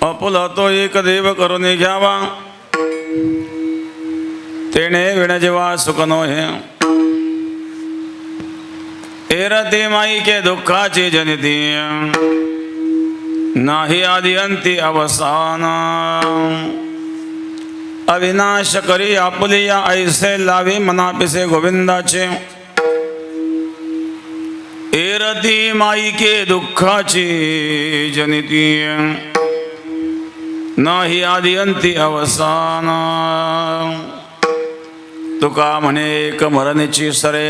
आपुला तो एक देव करून घ्यावा, तेणे विण जीवा सुख नोहे. एरती माई के दुःखाची जनिती, नाही आदि अंती अवसान. अविनाश करी आपुली या ऐसे लावी मनापिसे गोविंदाचे. एरती माई के दुःखाची जनिती, नाही आदि अंती अवसान. तुका म्हणे एक मरणीची सरे,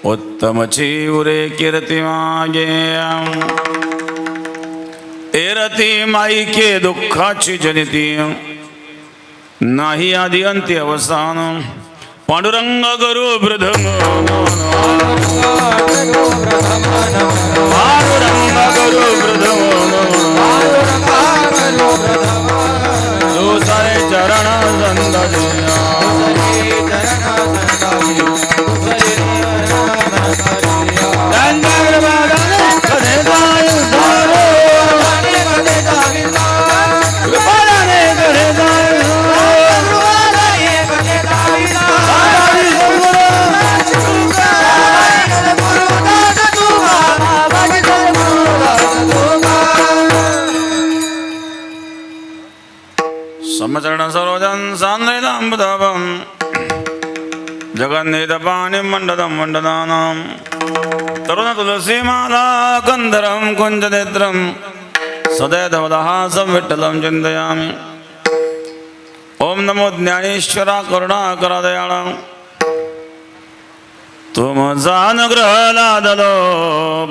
उत्तमची उरे कीर्ती मागे. एरती माई के दुःखाची जनिती, नाही आदि अंती अवसान. पांडुरंग गुरु प्रथम, पांडुरंग गुरु प्रथम, दुसरे चरण संददिया. समचरण सरोजन सान्निधाम्बुधवं, जगन्निधपाणिं मण्डलं मण्डलानां. तरुण तुलसीमाला कंदरं कुञ्जनेत्रं, सदैवदहासं विठ्ठलं चिन्तयामि. ओम नमो ज्ञानेश्वरा करुणाकरा दयाळा. तुमचा अनुग्रह लादलो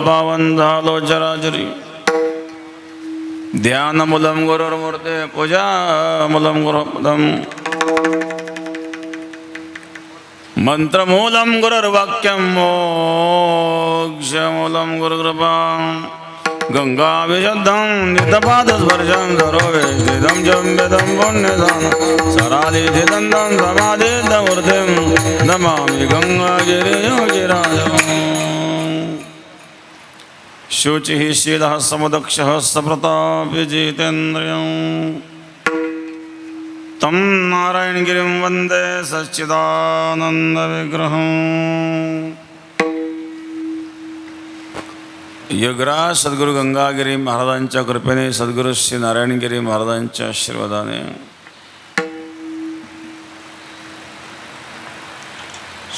पावन झालो चराचरी. ध्यान मूलम गुरुर्मूर्ते, पूजा मूलम गुरुपदम. मंत्र मूलम गुरुर्वाक्यम, मोक्ष मूलम गुरुकृपा. गंगा विशुद्धं नितपादस्पर्शं सरोवेदिदं जम्बिदं पुण्यदानं. सरालिधिदन्तं समाधिदमूर्तिं, नमामि गंगागिरियोगिराजम्. शुचिः शीलः समुदक्षः सप्रतापी जितेन्द्रियं, तं नारायणगिरिं वन्दे सच्चिदानन्दविग्रहम्. यगराज सद्गुरु गंगागिरी महाराजांच्या कृपेने, सद्गुरु श्री नारायणगिरी महाराजांच्या आशीर्वादाने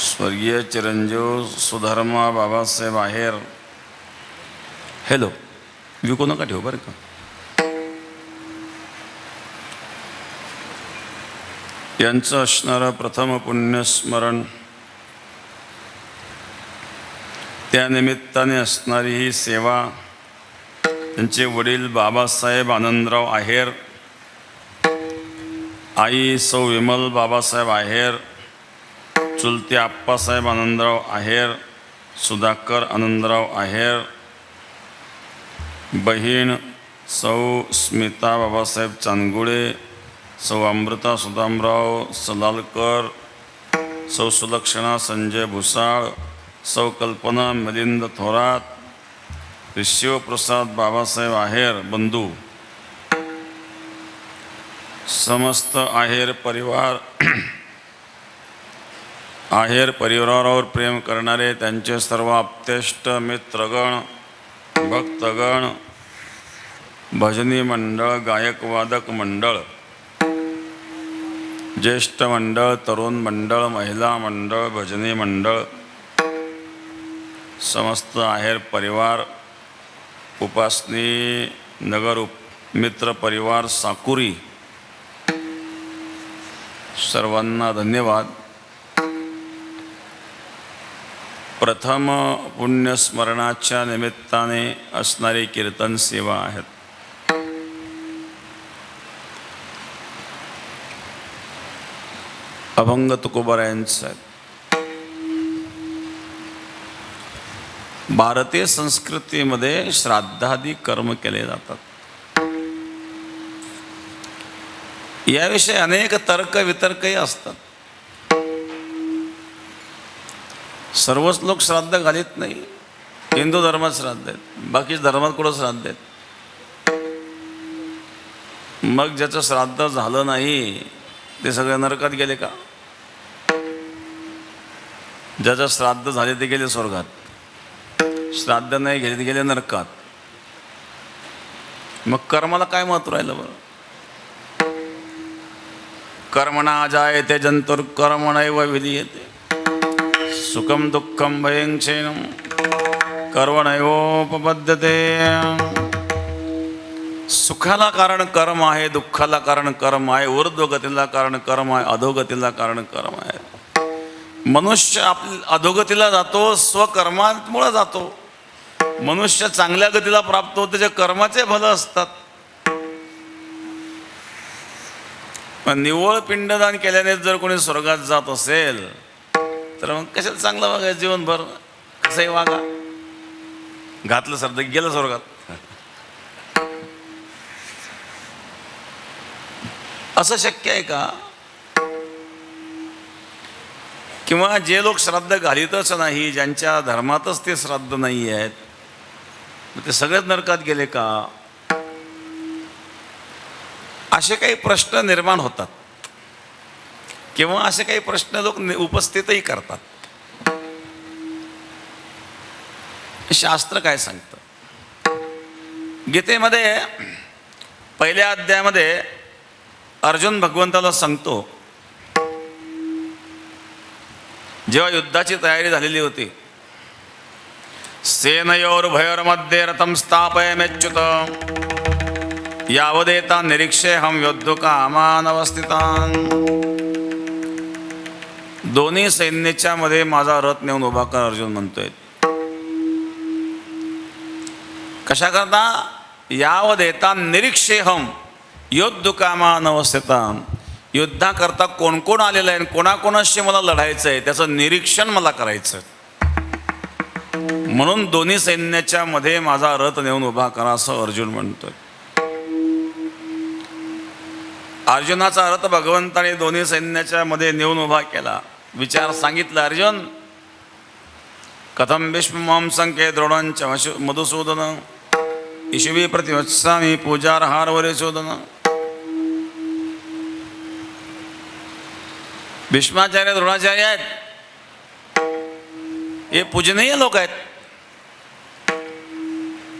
स्वर्गीय चिरंजीव सुधर्मा बाबासाहेब आहेर, हॅलो, विकू नका ठेव बरं का. यांचं असणारं प्रथम पुण्यस्मरण, त्यानिमित्ताने असणारी ही सेवा, त्यांचे वडील बाबासाहेब आनंदराव आहेर, आई सौ विमल बाबासाहेब आहेर, चुलते आप्पासाहेब आनंदराव आहेर, सुधाकर आनंदराव आहेर, बहीण सौ स्मिता बाबासाहेब चांदगुळे, सौ अमृता सुदामराव सलालकर, सौ सुलक्षणा संजय भुसाळ, सौ कल्पना मिलिंद थोरात, शिवप्रसाद बाबासाहेब आहेर बंधू, समस्त आहेर परिवार, आहेर परिवारावर प्रेम करणारे त्यांचे सर्व आप्तेष्ट मित्रगण, भक्तगण, भजनी मंडळ, गायक वादक मंडळ, ज्येष्ठ मंडळ, तरुण मंडळ, महिला मंडळ, भजनी मंडळ, समस्त आहेर परिवार, उपासनी नगर मित्र परिवार साकुरी, सर्वांना धन्यवाद. प्रथम पुण्यस्मरणाच्या निमित्ताने असणारी कीर्तन सेवा आहेत. अभंग तुकोबारायांचं आहे. भारतीय संस्कृतीमध्ये श्राद्धादी कर्म केले जातात. याविषयी अनेक तर्क वितर्कही असतात. सर्वच लोक श्राद्ध घालीत नाही. हिंदू धर्मात श्राद्ध आहेत, बाकी धर्मात कुठं श्राद्ध आहेत. मग ज्याचं श्राद्ध झालं नाही ते सगळे नरकात गेले का? ज्याचं श्राद्ध झाले ते गेले स्वर्गात, श्राद्ध नाही गेले ते गेले नरकात. मग कर्माला काय महत्व राहिलं बरं? कर्मणा जायते जंतुर्कर्मणैव विधीयते सुखम दुःखम भयं क्षेमं कर्मणैवोपपद्यते. सुखाला कारण कर्म आहे, दुःखाला कारण कर्म आहे, ऊर्ध्वगतीला कारण कर्म आहे, अधोगतीला कारण कर्म आहे. मनुष्य अधोगतीला जातो स्वकर्मामुळे जातो. मनुष्य चांगल्या गतीला प्राप्त होते जे कर्माचे फल असतात. निव्वळ पिंडदान केल्याने जर कोणी स्वर्गात जात असेल तर मग कशाला चांगलं वागायचं जीवनभर? कसंही वागा, घातलं श्राद्ध गेलं स्वर्गात. असं शक्य आहे का? किंवा जे लोक श्राद्ध घालीतच नाही, ज्यांच्या धर्मातच ते श्राद्ध नाही आहेत, ते सगळेच नरकात गेले का? असे काही प्रश्न निर्माण होतात किंवा असे काही प्रश्न लोक उपस्थितही करतात. शास्त्र काय सांगतं? गीतेमध्ये पहिल्या अध्यायामध्ये अर्जुन भगवंताला सांगतो, जेव्हा युद्धाची तयारी झालेली होती, सेनयोर्भयोर्मध्ये रथं स्थापयाम्यच्युत यावदेता निरीक्षेऽहं योद्धुकामानवस्थितान्. दोन्ही सैन्याच्या मध्ये माझा रथ नेऊन उभा कर, अर्जुन म्हणतोय. कशा करता? यावदेता निरीक्षेऽहं योद्धुकामानवस्थितान्. युद्धाकरता कोण कोण आलेलं आहे, कोणाकोणाशी मला लढायचं आहे त्याचं निरीक्षण मला करायचं, म्हणून दोन्ही सैन्याच्या मध्ये माझा रथ नेऊन उभा करा, असं अर्जुन म्हणतोय. अर्जुनाचा रथ भगवंताने दोन्ही सैन्याच्या मध्ये नेऊन उभा केला. विचार सांगितला, अर्जुन कथम भीष्मं संके द्रोणांच मधुसूदन ईशवी प्रतिवत्सामी पूजारहार वरिशोदन. भीष्माचार्य द्रोणाचार्य आहेत, हे पूजनीय लोक आहेत.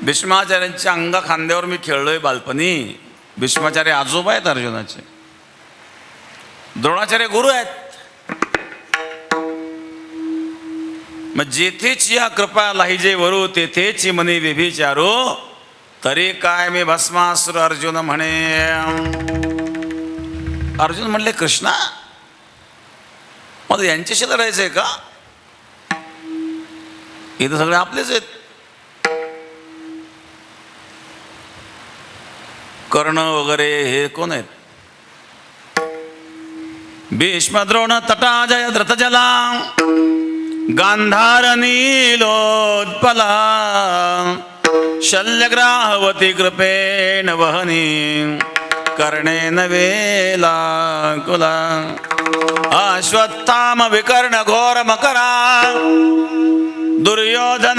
भीष्माचार्यांच्या अंगा खांद्यावर मी खेळलोय बालपणी. भीष्माचार्य आजोबा आहेत अर्जुनाचे, द्रोणाचार्य गुरु आहेत. मग जेथेच या कृपा लाहिजे वरू तेथेच मनी व्यभिचारू, तरी काय मी भस्मासुर अर्जुन म्हणे. अर्जुन म्हणले, कृष्णा मला यांच्याशी लढायचंय का? इथं सगळे आपलेच आहेत. कर्ण वगैरे हे कोण आहेत? भीष्म द्रोण तटा जय धृतजला गांधार नीलोत्पला शल्यग्राहवती कृपेण वहनी कर्णेन वेला कुला अश्वत्थाम विकर्ण घोर मकरा दुर्योधनावर्तिनी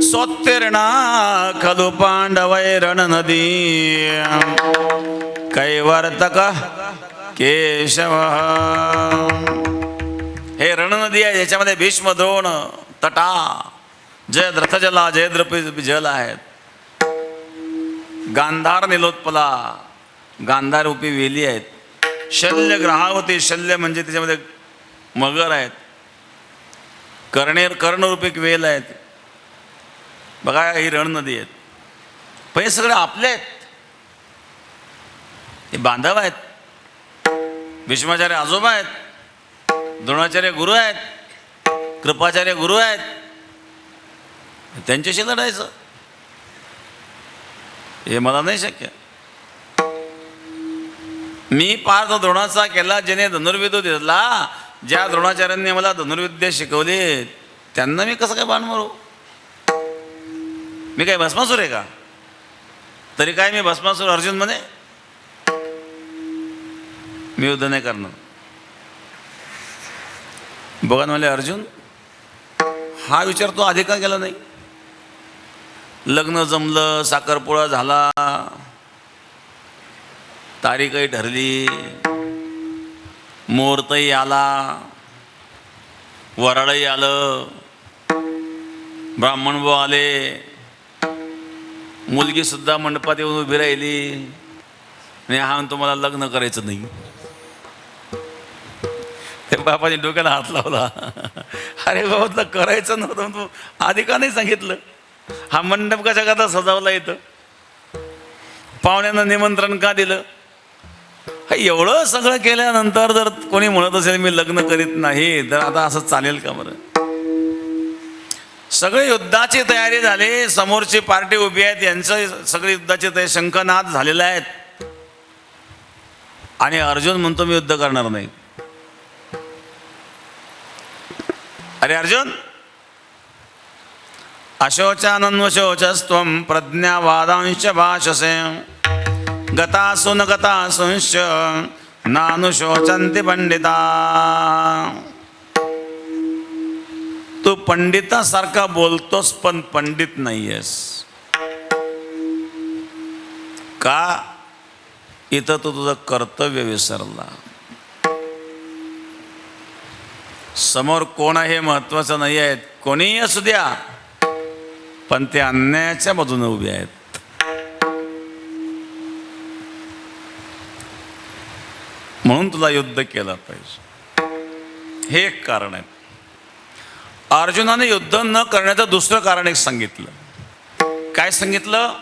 सोत्तीर्णा खलु पांडवैरण नदी कैवर्तक केशव. हे रणनदी आहे, याच्यामध्ये भीष्म द्रोण तटा जय द्रथजला जय द्रपी जल आहेत. गांधार निलोत्पला गांधार रूपी वेली आहेत. शल्य ग्राहावती शल्य म्हणजे त्याच्यामध्ये मगर आहेत. कर्णरूपी वेल आहेत. बघा ही रणनदी आहेत. पण हे सगळे आपले आहेत, हे बांधव आहेत. भीष्माचार्य आजोबा आहेत, द्रोणाचार्य गुरु आहेत, कृपाचार्य गुरु आहेत. त्यांच्याशी लढायचं हे मला नाही शक्य. मी पार तो द्रोणाचा केला ज्याने धनुर्विद्या दिला. ज्या द्रोणाचार्यांनी मला धनुर्विद्या शिकवली त्यांना मी कसं काय बाण मारू? मी काय भस्मासूर आहे का? तरी काय मी भस्मासूर अर्जुन म्हणे? मी युद्ध नाही करणार. बघा म्हणले अर्जुन हा विचार तो आधी का केला नाही? लग्न जमलं, साखरपुडा झाला, तारीखही ठरली, मुहूर्तही आला, वराडही आलं, ब्राह्मण भाऊ आले, मुलगी सुद्धा मंडपात येऊन उभी राहिली आणि हा तुम्हाला लग्न करायचं नाही. ते बापाने डोक्याला हात लावला. अरे बाबा तुला करायचं नव्हतं, तू आधी का नाही सांगितलं? हा मंडप कशा करता सजावला येतं, पाहुण्यांना निमंत्रण का दिलं? एवढं सगळं केल्यानंतर जर कोणी म्हणत असेल मी लग्न करीत नाही, तर आता असं चालेल का बरं? सगळे युद्धाची तयारी झाली, समोरची पार्टी उभी आहेत, यांचं सगळी युद्धाची तयारी, शंखनाद झालेला आहेत, आणि अर्जुन म्हणतो मी युद्ध करणार नाही. अरे अर्जुन, अशोचानन्वशोचस्त्वं प्रज्ञावादांश भाषसे गतासु न गतासुंश्च नानुशोचन्ति पंडिता. तू पंडितासारखा बोलतोस पण पंडित नाहीयेस. का? इथं तू तुझं कर्तव्य विसरला. समोर कोण आहे महत्वाचं नाही आहे, कोणीही असू द्या, पण ते अन्यायाच्या बाजूने उभे आहेत. म्हणून तुला युद्ध केलं पाहिजे, हे एक कारण आहे. अर्जुनाने युद्ध न करण्याचं दुसरं कारण एक सांगितलं. काय सांगितलं?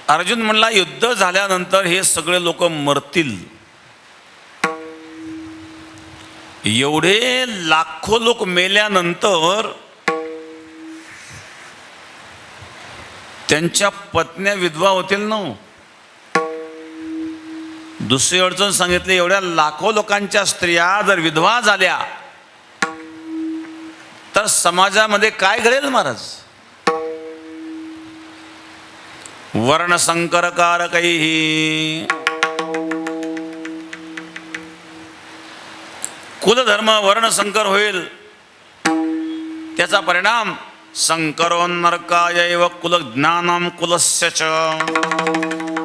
अर्जुन म्हणला युद्ध झाल्यानंतर हे सगळे लोक मरतील. एवढे लाखो लोक मेल्यानंतर त्यांच्या पत्न्या विधवा होतील ना. दुसरी अडचण सांगितली, एवढ्या लाखो लोकांच्या स्त्रिया जर विधवा झाल्या तर समाजामध्ये काय घडेल महाराज? वर्णसंकरकारकैः कुलधर्म वर्णसंकर होईल. त्याचा परिणाम संकरोन्नरकायैव कुलज्ञानं कुलस्य च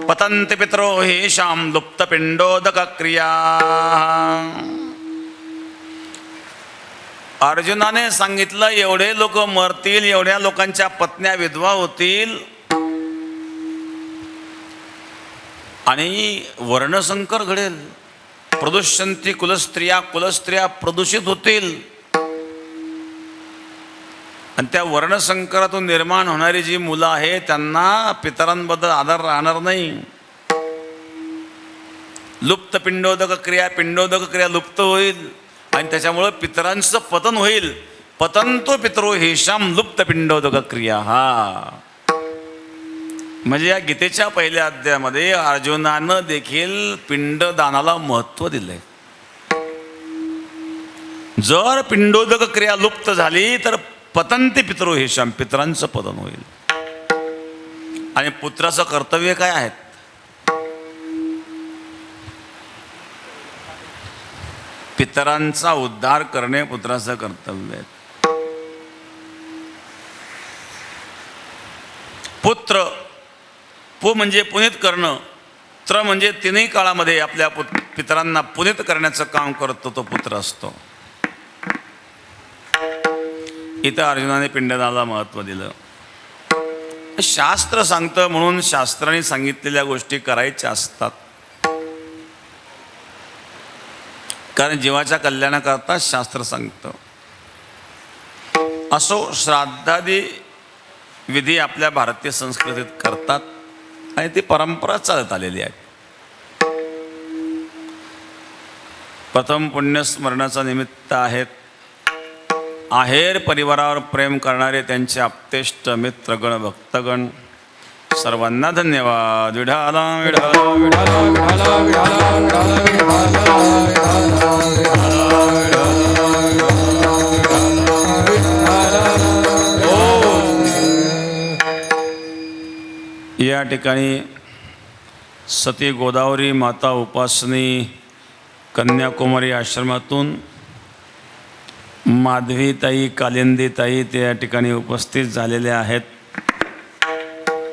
पतन्ति पितरो हेषां लुप्तपिंडोदकक्रिया. अर्जुनाने सांगितलं एवढे लोक मरतील, एवढ्या लोकांच्या पत्न्या विधवा होतील आणि वर्णसंकर घडेल. प्रदुष्यन्ति कुलस्त्रिया, कुलस्त्रिया प्रदूषित होतील. आणि त्या वर्णसंकरातून निर्माण होणारी जी मुलं आहेत त्यांना पितरांबद्दल आदर राहणार नाही. लुप्त पिंडोदक क्रिया, पिंडोदक क्रिया लुप्त होईल आणि त्याच्यामुळं पितरांचं पतन होईल. पतंतो पितरो हेषाम लुप्त पिंडोदक क्रिया. हा म्हणजे या गीतेच्या पहिल्या अध्यायामध्ये अर्जुनानं देखील पिंडदानाला महत्व दिलंय. जर पिंडोदक क्रिया लुप्त झाली तर पतंती पितरो हेषाम, पितरांचं पतन होईल. आणि पुत्राचं कर्तव्य काय आहे? पितरांचा उद्धार करणे पुत्राचं कर्तव्य आहे. पुत्र, पु म्हणजे पुनीत करणं, त्र म्हणजे तिन्ही काळामध्ये आपल्या पितरांना पुनीत करण्याचं काम करतो तो पुत्र असतो. इथं अर्जुनाने पिंडदानाला महत्व दिलं. शास्त्र सांगतं म्हणून शास्त्राने सांगितलेल्या गोष्टी करायच्या असतात, कारण जीवाच्या कल्याणाकरता शास्त्र सांगतं. असो, श्राद्धादी विधी आपल्या भारतीय संस्कृतीत करतात आणि ती परंपरा चालत आलेली आहे. प्रथम पुण्यस्मरणाचा निमित्त आहेत. आहेर परिवारावर प्रेम करणारे त्यांचे आप्तेष्ट मित्रगण भक्तगण सर्वांना धन्यवाद. विठाला विठाला विठाला विठाला विठाला. या ठिकाणी सती गोदावरी माता उपासनी कन्याकुमारी आश्रमातून माधवीताई कालिंदीताई ते या ठिकाणी उपस्थित झालेले आहेत.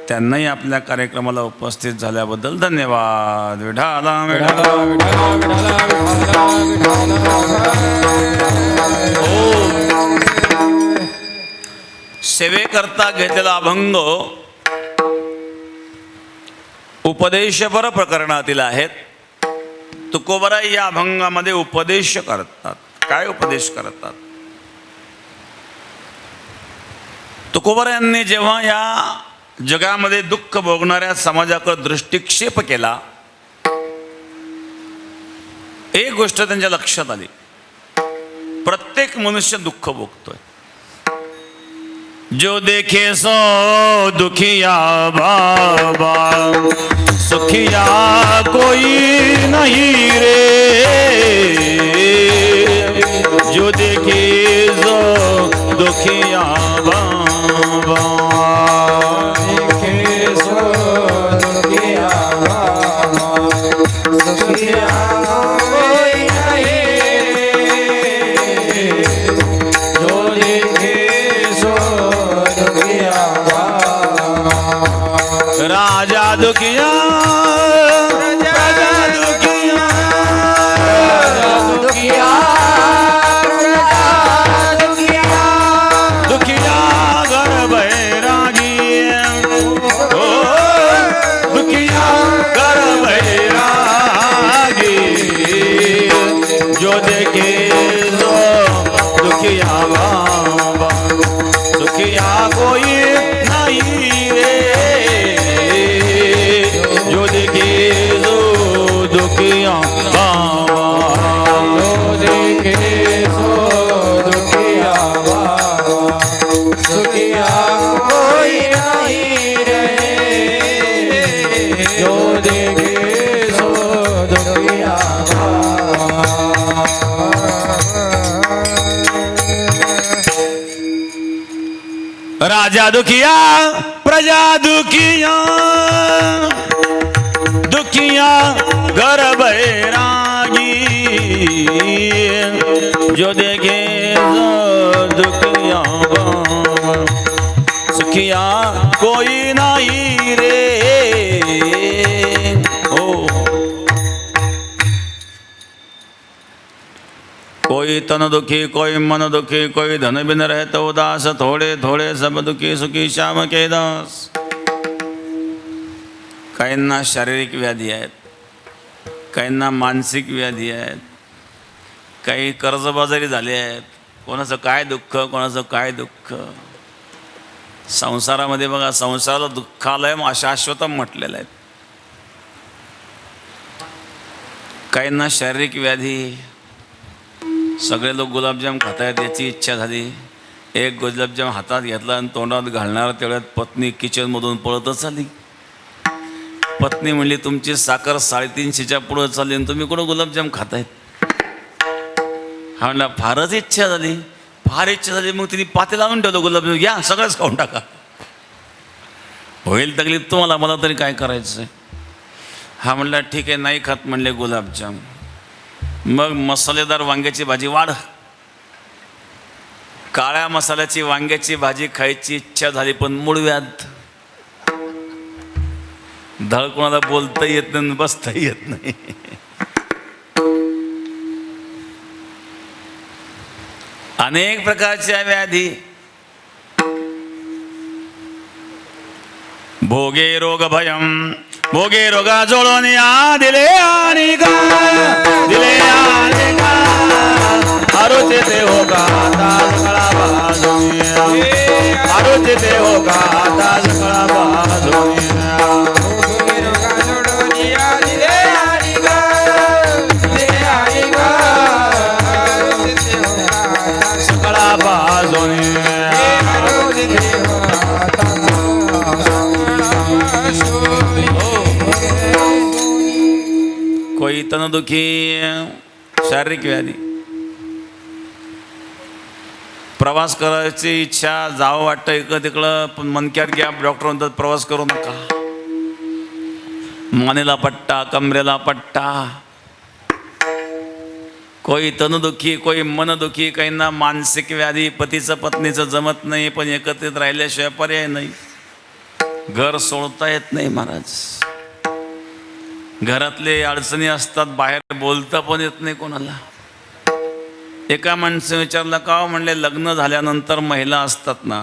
त्यांनाही आपल्या कार्यक्रमाला उपस्थित झाल्याबद्दल धन्यवाद. विठाला विठाला सेवेकरता घेतलेला अभंग उपदेशपर प्रकरणातील आहेत. तुकोबराई या अभंगामध्ये उपदेश करतात. काय उपदेश करतात? तुकोबरायांनी जेव्हा या जगामध्ये दुःख भोगणाऱ्या समाजाकडे दृष्टिक्षेप केला, एक गोष्ट त्यांच्या लक्षात आली, प्रत्येक मनुष्य दुःख भोगतोय. जो देखे सो दुखिया बाबा, सुखिया कोई नहीं रे. जो देखे सो दुखिया बाबा, देखे सो दुखिया बाबा, सुखिया कोई नहीं. जो देखे सो दुखिया बाबा, राजा दुखिया राजा दुखिया प्रजा दुखिया, दुखिया घर बैरागी. जो देखे जो दुखिया सुखिया कोई नहीं रे. कोई तन दुखी, कोई मन दुखी, कोई धन बिन रहत उदास. थोड़े थोड़े सब दुखी, सुखी श्याम के दास. काहींना शारीरिक व्याधी आहेत, काहींना मानसिक व्याधी आहेत, काही कर्जबाजारी झाले आहेत. कोणाचं काय दुःख, कोणाचं काय दुःख. संसारामध्ये बघा, संसाराला दुःखालयम अशाश्वतम म्हटलेलं आहे. काहींना शारीरिक व्याधी, सगळे लोक गुलाबजाम खात आहेत, याची इच्छा झाली. एक गुलाबजाम हातात घेतला आणि तोंडात घालणार तेवढ्यात पत्नी किचनमधून पळतच आली. पत्नी म्हणली, तुमची साखर 350च्या पुढं चालली आणि तुम्ही कुठं गुलाबजाम खातायत? हा म्हणला, फारच इच्छा झाली, फार इच्छा झाली. मग तिने पाते लावून ठेवलं गुलाबजाम, या सगळंच खाऊन टाका, होईल तकलीफ तुम्हाला, मला तरी काय करायचं. हा म्हणला, ठीक आहे, नाही खात म्हणले गुलाबजाम. मग मसालेदार वांग्याची भाजी वाढ. काळ्या मसाल्याची वांग्याची भाजी खायची इच्छा झाली, पण मूळ व्याध. धड कोणाला बोलता येत नाही, बसता येत नाही. अनेक प्रकारच्या व्याधी. भोगे रोग भयम, भोगे रोगा जोडून या दिले आणि गा, दिले आणि गा. आरोचे ते हो का ताज कळा बाजून, आरोचे ते हो का ताज कळा बाजून. भोगे रोगा जोडून या दिले आणि गा, दिले आणि गा. आरोचे ते हो का ताज कळा बाजून, आरोचे ते हो का ताज. कोई तनदुखी, शारीरिक व्याधी. प्रवास करायची इच्छा, जावं वाटतं इकडं तिकडं, पण मनक्यात घ्या, डॉक्टर म्हणतात प्रवास करू नका. मानेला पट्टा, कमरेला पट्टा. कोई तनदुखी, कोई मनदुखी, काहींना मानसिक व्याधी, पतीचं पत्नीचं जमत नाही, पण एकत्रित राहिल्याशिवाय पर्याय नाही. घर सोडता येत नाही महाराज. घरातले अडचणी असतात, बाहेर बोलता पण येत नाही कोणाला. एका माणसाने विचारलं का म्हणले, लग्न झाल्यानंतर महिला असतात ना,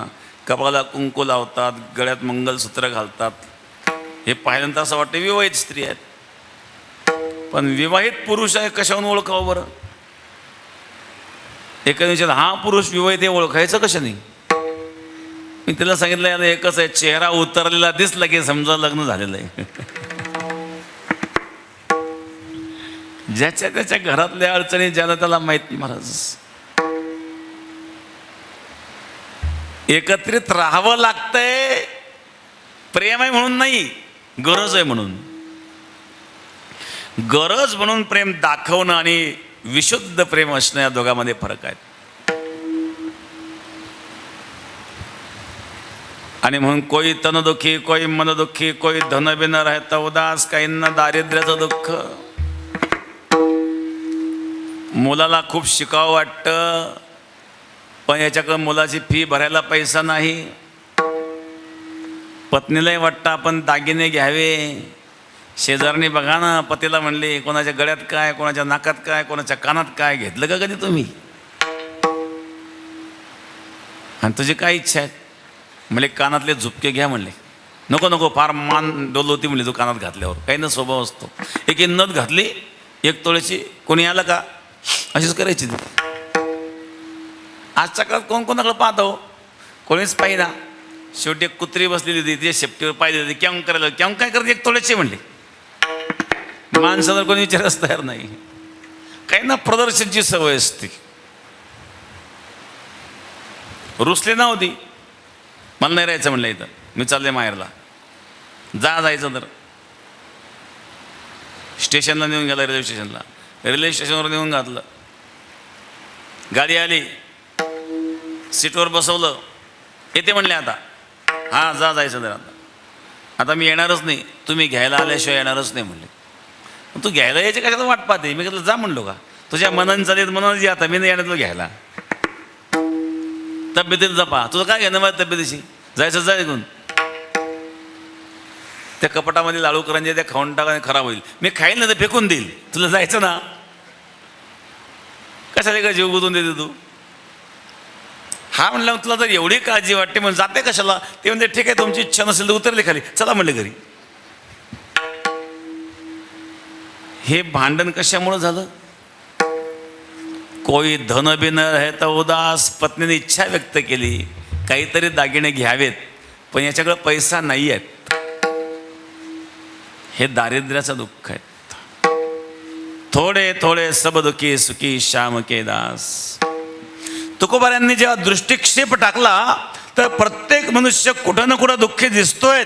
कपाळाला कुंकू लावतात, गळ्यात मंगलसूत्र घालतात, हे पाहिल्यानंतर असं वाटतं विवाहित स्त्री आहेत. पण विवाहित पुरुष आहे कशावरून ओळखावं बरं? एका विचार हा पुरुष विवाहित हे ओळखायचं कशाने? मी त्याला सांगितलं याला एकच आहे, चेहरा उतरलेला दिसला की समजा लग्न झालेलं आहे. ज्याच्या त्याच्या घरातल्या अडचणी ज्याला त्याला माहिती महाराज. एकत्रित राहावं लागतंय, प्रेम आहे म्हणून नाही, गरज आहे म्हणून. गरज म्हणून प्रेम दाखवणं आणि विशुद्ध प्रेम असणं या दोघांमध्ये फरक आहे. आणि म्हणून कोई तनदुखी, कोई मनदुखी, कोई धनबिन राहता उदास, काहींना दारिद्र्याचं दुःख. मुलाला खूप शिकावं वाटतं, पण याच्याकडं मुलाची फी भरायला पैसा नाही. पत्नीलाही वाटतं आपण दागिने घ्यावे. शेजारनी बघा ना, पतीला म्हणले कोणाच्या गळ्यात काय, कोणाच्या नाकात काय, कोणाच्या कानात काय, घेतलं का कधी तुम्ही? आणि तुझी काय इच्छा आहे? म्हणले कानातले झुपके घ्या. म्हणले नको नको, फार मान डोलवती म्हणले तू कानात घातल्यावर. काही ना स्वभाव असतो. एक नथ घातली 1 तोळ्याची, कोणी आलं का अशीच करायची ती. आजच्या काळात कोण कोणाकडे पाहतो? कोणीच पाहिना. शेवटी एक कुत्री बसलेली होती, ती शेपटीवर पाहिली होती, क्यां करायला, क्यां काय करते 1 तोळ्याची म्हणले. माणसाला कोणी विचारच तयार नाही. काही ना प्रदर्शनची सवय असते. रुसले ना होती, मला नाही राहायचं म्हणलं इथं, मी चालले माहेरला. जायचं तर स्टेशनला नेऊन गेला, रेल्वे स्टेशनला. रेल्वे स्टेशनवर नेऊन घातलं, गाडी आली, सीटवर बसवलं, येते म्हणले आता. हां जायचं तर आता मी येणारच नाही, तुम्ही घ्यायला आल्याशिवाय येणारच नाही म्हणले. तू घ्यायला यायचे कशाला वाट पाहते? मी म्हटलं जा म्हणलो का, तुझ्या मनाने चालेल मनाने जे, आता मी नाही येणार तुला घ्यायला. तब्येतीला जपा, तुझं काय घेणं माझ्या तब्येतीशी, जायचं जा निघून. त्या कपाटामध्ये लाडू करंजे त्या खाऊन टाका, खराब होईल. मी खाईल ना तर फेकून देईल, तुला जायचं ना, कशाला का जीव गुंतून देते तू? हा म्हणलं तुला तर एवढी काळजी वाटते म्हणून जाते कशाला? ते म्हणते ठीक आहे तुमची इच्छा नसेल तर उतरले खाली, चला म्हणले घरी. हे भांडण कशामुळे झालं? कोई धन बिन रहता उदास. पत्नीने इच्छा व्यक्त केली काहीतरी दागिने घ्यावेत, पण याच्याकडे पैसा नाही आहेत. हे दारिद्र्याचं दुःख आहे. थोडे थोडे सब दुखी सुखी श्याम के दास. तुकोबाऱ्यांनी जेव्हा दृष्टिक्षेप टाकला तर प्रत्येक मनुष्य कुठं ना कुठं दुःखी दिसतोय.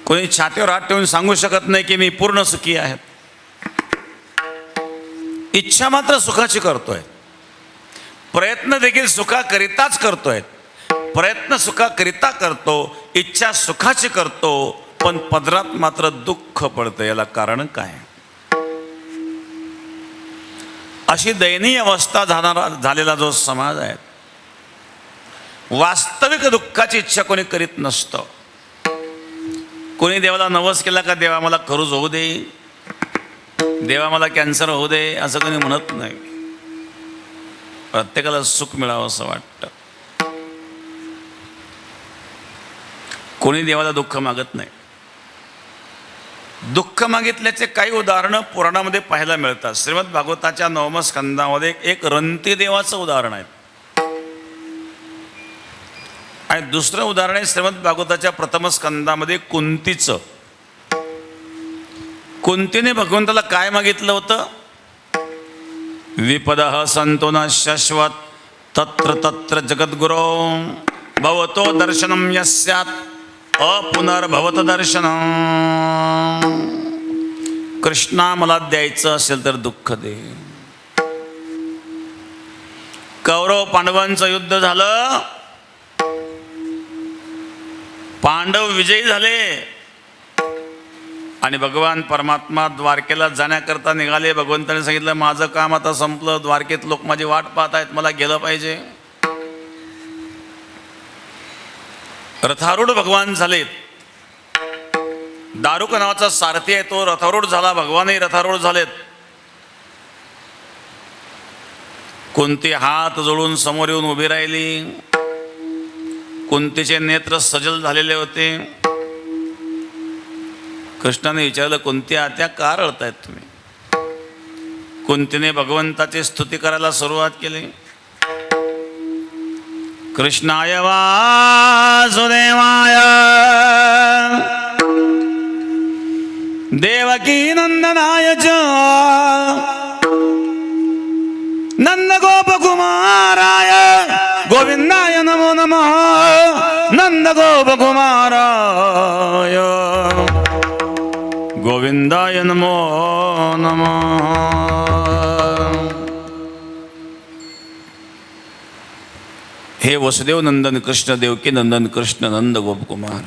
कोणी छातीवर हात ठेवून सांगू शकत नाही की मी पूर्ण सुखी आहे. इच्छा मात्र सुखाची करतोय, प्रयत्न देखील सुखाकरिताच करतोय. प्रयत्न सुखाकरिता करतो, इच्छा सुखाची करतो, पण पदरात मात्र दुःख पडतं. याला कारण काय? अशी दयनीय अवस्था झालेला जो समाज आहे, वास्तविक दुःखाची इच्छा कोणी करीत नसतं. कोणी देवाला नवस केला का देवा मला खरूज होऊ दे, देवा मला कॅन्सर होऊ दे, असं कोणी म्हणत नाही. प्रत्येकाला सुख मिळावं असं वाटतं. कोणी देवाला दुःख मागत नाही. दुःख मागितल्याचे काही उदाहरणं पुराणामध्ये पाहायला मिळतात. श्रीमद भागवताच्या 9व्या स्कंदामध्ये एक रंती देवाचं उदाहरण आहे, आणि दुसरं उदाहरण आहे श्रीमद भागवताच्या 1म स्कंदामध्ये कुंतीचं. कुंतीने भगवंताला काय मागितलं होतं? विपदः संतो न शाश्वत तत्र तत्र जगद्गुरो भवतो दर्शनम यस्यात् अपुनर्भवत दर्शनम. कृष्णा मला द्यायचं असेल तर दुःख दे. कौरव पांडवांचं युद्ध झालं, पांडव विजयी झाले. आणि भगवान परमात्मा द्वारकेला जाण्याकरता निघाले. भगवंताने सांगितलं माझं काम आता संपलं, द्वारकेत लोक माझी वाट पाहत आहेत, मला गेलं पाहिजे. रथारूढ भगवान झालेत. दारुक नावाचा सारथी आहे, तो रथारूढ झाला, भगवानही रथारूढ झालेत. कुंती हात जोडून समोर येऊन उभी राहिली. कुंतीचे नेत्र सजल झालेले होते. कृष्णाने विचारलं कुंती आत्या का रडतायत तुम्ही? कुंतीने भगवंताची स्तुती करायला सुरुवात केली. कृष्णाय वासुदेवाय देवकी नंदनाय च नंद गोपकुमाराय गोविंदाय नमो नमः. नंद गोपकुमाराय गोविंदाय नमो नमः. हे वसुदेव नंदन कृष्ण देवकी नंदन कृष्ण नंद गोपकुमार.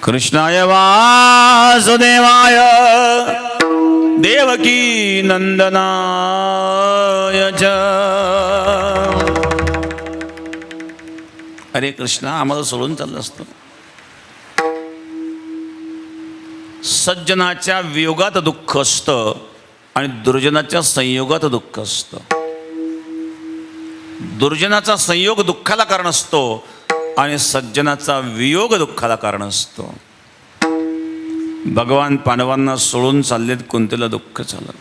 कृष्णाय वासुदेवाय देवकी नंदनाय च. अरे कृष्णा, आम्हाला सोडून चाललं असतं. सज्जनाच्या वियोगात दुःख असतं आणि दुर्जनाच्या संयोगात दुःख असतं. दुर्जनाचा संयोग दुःखाला कारण असतो आणि सज्जनाचा वियोग दुःखाला कारण असतो. भगवान पांडवांना सोडून चाललेत, कुंतीला दुःख झालं.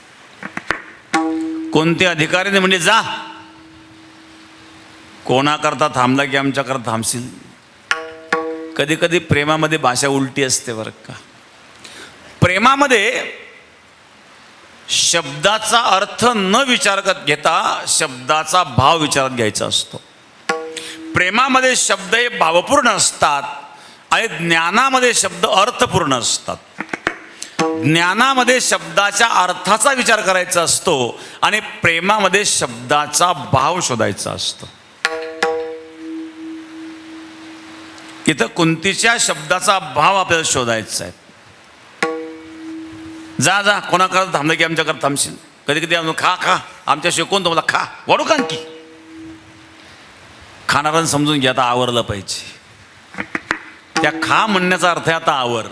कोणते अधिकारीने म्हणजे जा, कोणाकरता थांबला की आमच्याकरता थांबशील. कधी कधी प्रेमामध्ये भाषा उलटी असते बरं का. प्रेमामध्ये शब्दाचा अर्थ न विचारात घेता शब्दाचा भाव विचारात घ्यायचा असतो. प्रेमामध्ये शब्द हे भावपूर्ण असतात आणि ज्ञानामध्ये शब्द अर्थपूर्ण असतात. ज्ञानामध्ये शब्दाच्या अर्थाचा विचार करायचा असतो आणि प्रेमामध्ये शब्दाचा भाव शोधायचा असतो. इथं कुंतीच्या शब्दाचा भाव आपल्याला शोधायचा आहे. जा जा, कोणाकडे थांबलं की आमच्याकडे थांबशील. कधी कधी खा खा, आमच्याशिवाय कोण तुम्हाला खा वाढू का की. खाणाऱ्यानं समजून घ्या आता आवरलं पाहिजे. त्या खा म्हणण्याचा अर्थ आहे आता आवर.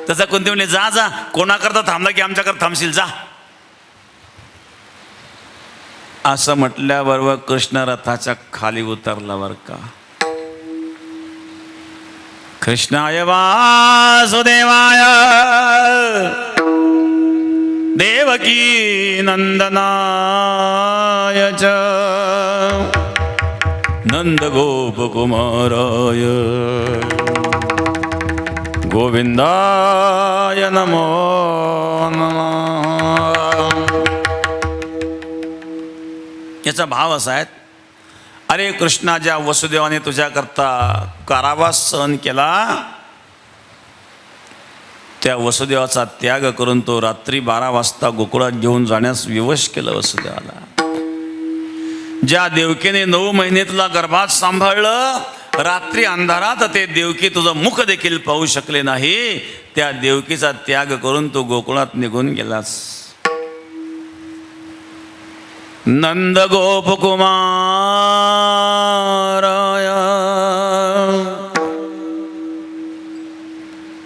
तसं कोणते म्हणले जा जा, कोणाकरता थांबला की आमच्याकडे थांबशील जा. असं म्हटल्याबरोबर कृष्ण रथाच्या खाली उतरला बर का. कृष्णाय वासुदेवाय देवकी नंदनाय च नंद गोपकुमाराय गोविंदाय नमो नमः. याचा भाव असा आहे, अरे कृष्णा, ज्या वसुदेवाने तुझ्याकरता कारावास सहन केला त्या वसुदेवाचा त्याग करून तो रात्री 12 वाजता गोकुळात घेऊन जाण्यास विवश केलं वसुदेवाला. ज्या देवकीने 9 महिने तुला गर्भात सांभाळलं, रात्री अंधारात ते देवकी तुझं मुख देखील पाहू शकले नाही, त्या देवकीचा त्याग करून तू गोकुळात निघून गेलास. नंद गोपकुमाराय.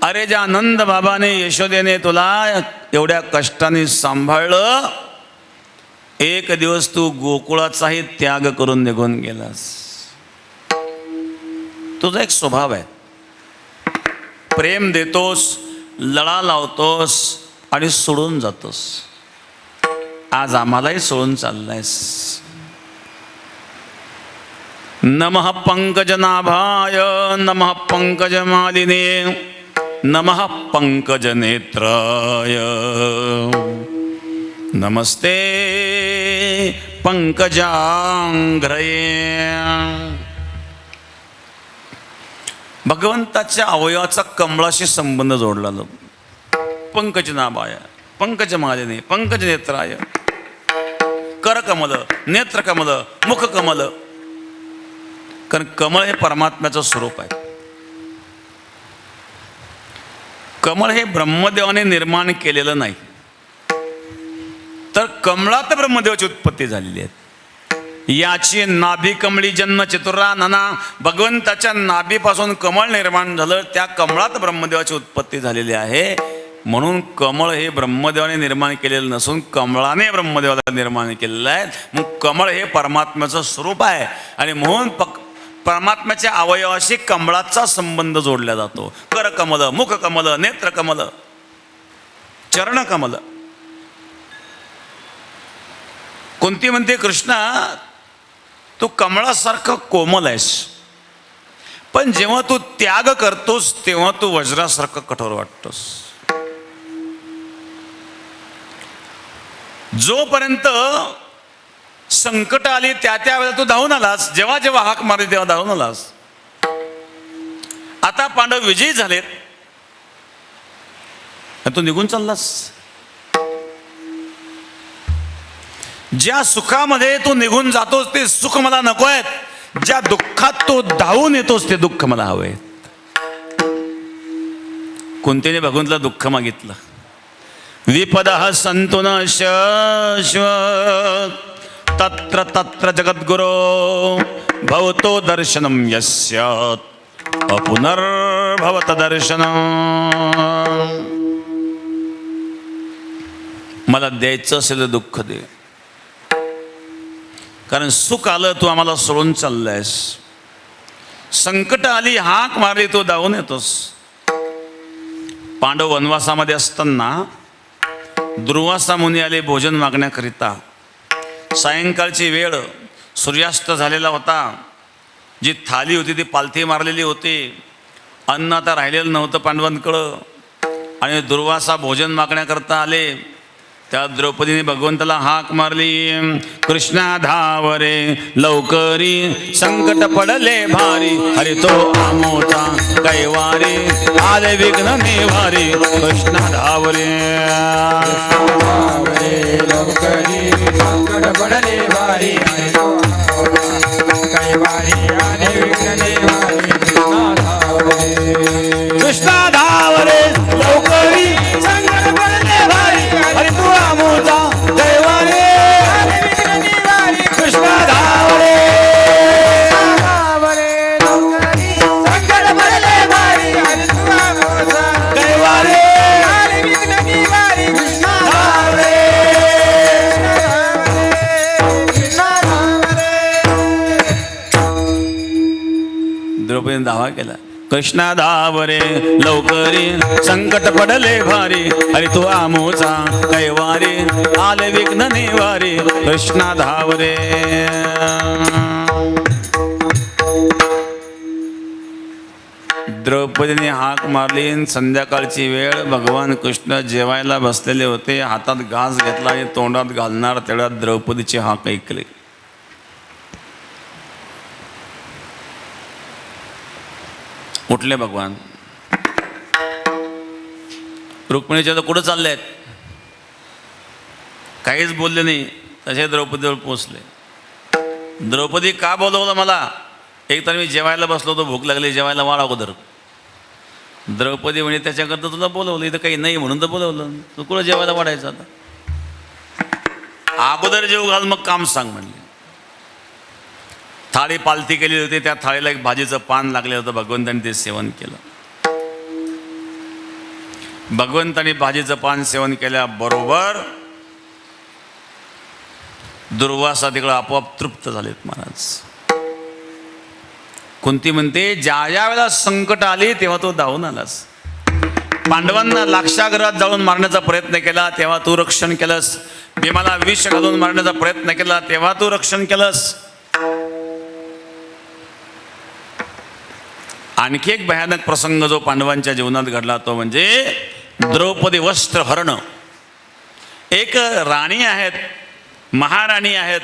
अरे ज्या नंद बाबाने यशोदेने तुला एवढ्या कष्टाने सांभाळलं, एक दिवस तू गोकुळाचाही त्याग करून निघून गेलास. तुझा एक स्वभाव आहे, प्रेम देतोस, लळा लावतोस आणि सोडून जातोस. आज आम्हालाही सोडून चाललायस. नमः पंकजनाभाय नमः पंकजमालिने नमः पंकजनेत्राय नमस्ते पंकजांघ्रये. भगवंताच्या अवयवाचा कमळाशी संबंध जोडला जातो. पंकजनाभाय, पंकजमालिने, पंकजनेत्राय. करकमल, नेत्रकमल, मुखकमल. कारण कमळ हे परमात्म्याचं स्वरूप आहे. कमळ हे ब्रह्मदेवाने निर्माण केलेलं नाही, तर कमळात ब्रह्मदेवाची उत्पत्ती झालेली आहे. याची नाभी कमळी जन्म चतुरा नाना, भगवंताच्या नाभीपासून कमळ निर्माण झालं, त्या कमळात ब्रह्मदेवाची उत्पत्ती झालेली आहे. म्हणून कमळ हे ब्रह्मदेवाने निर्माण केलेलं नसून कमळाने ब्रह्मदेवाला निर्माण केलेलं आहे. मग कमळ हे परमात्म्याचं स्वरूप आहे आणि म्हणून परमात्म्याच्या अवयवाशी कमळाचा संबंध जोडला जातो. कर कमल, मुख कमल, नेत्र कमल, चरण कमल. कोणती म्हणते कृष्णा तू कमळासारखं कोमल आहेस, पण जेव्हा तू त्याग करतोस तेव्हा तू वज्रासारखं कठोर वाटतोस. जोपर्यंत संकट आली त्या वेळेला तू धावून आलास, जेव्हा जेव्हा हाक मारली तेव्हा धावून आलास. आता पांडव विजयी झालेत, तू निघून चाललास. ज्या सुखामध्ये तू निघून जातोस ते सुख मला नको आहेत, ज्या दुःखात तू धावून येतोस ते दुःख मला हवंय. कोणत्याने भगवंतला दुःख मागितलं? विपदः सन्तु न शाश्वत तत्र तत्र जगद्गुरो भवतो दर्शनम यस्य अपुनर्भवत दर्शनम. मला द्यायचं असेल तर दुःख दे, कारण सुख आलं तू आम्हाला सोडून चाललायस, संकट आली हाक मारली तू धावून येतोस. पांडव वनवासामध्ये असताना दुर्वासा मुनी आले भोजन मागण्याकरिता. सायंकाळची वेळ, सूर्यास्त झालेला होता. जी थाली होती ती पालथी मारलेली होती. अन्न आता राहिलेलं नव्हतं पांडवांकडं आणि दुर्वासा भोजन मागण्याकरता आले. त्या द्रौपदीने भगवंताला हाक मारली, कृष्णा धावरे लवकरी संकट पडले भारी, हरी तो आमोचा कैवारी आले विघ्न निवारी. कृष्णा धावरे लवकरी संकट पडले भारी, हरी तो आमोचा कैवारी आले विघ्न निवारी. कृष्णा धावरे लवकरी संकट पडले भारी, हरी तो आमोचा कैवारी आले विघ्न निवारी. कृष्णा धावरे लवकरी संकट पडले भारी, हरी तो आमोचा कैवारी आले विघ्न निवारी. कृष्णा धावरे. द्रौपदीने धावा केला, कृष्णा धावरे लवकरी संकट पडले भारी, हरी तू आमोचा कैवारी आले विघ्न निवारी. कृष्णा धावरे. द्रौपदीने हाक मारली. संध्याकाळची वेळ, भगवान कृष्ण जेवायला बसलेले होते. हातात घास घेतला आणि तोंडात घालणार तेवढ्यात द्रौपदीची हाक ऐकली. उठले भगवान. रुक्मिणीच्या तर कुठं चालले आहेत? काहीच बोलले नाही. तसे द्रौपदीवर पोचले. द्रौपदी का बोलवलं मला? एक तर मी जेवायला बसलो होतो, भूक लागली, जेवायला वाढ अगोदर. द्रौपदी म्हणे त्याच्याकरता तुला बोलवलं, इथं काही नाही म्हणून तर बोलवलं. तू कुठं जेवायला वाढायचं? आता अगोदर जेव घाल मग काम सांग म्हणले. थाळी पालथी केली होती, त्या थाळीला एक भाजीचं पान लागलेलं होतं. भगवंतांनी ते सेवन केलं. भगवंतांनी भाजीचं पान सेवन केल्याबरोबर दुर्वासा तिकडं आपोआप तृप्त झालेत महाराज. कुंती म्हणते ज्या ज्या वेळेला संकट आली तेव्हा तो धावून आलास. पांडवांना लाक्षागृहात जाऊन मारण्याचा प्रयत्न केला तेव्हा तू रक्षण केलंस. भीमाला विष घालून मारण्याचा प्रयत्न केला तेव्हा तू रक्षण केलंस. आणखी एक भयानक प्रसंग जो पांडवांच्या जीवनात घडला तो म्हणजे द्रौपदी वस्त्र हरण. एक राणी आहेत, महाराणी आहेत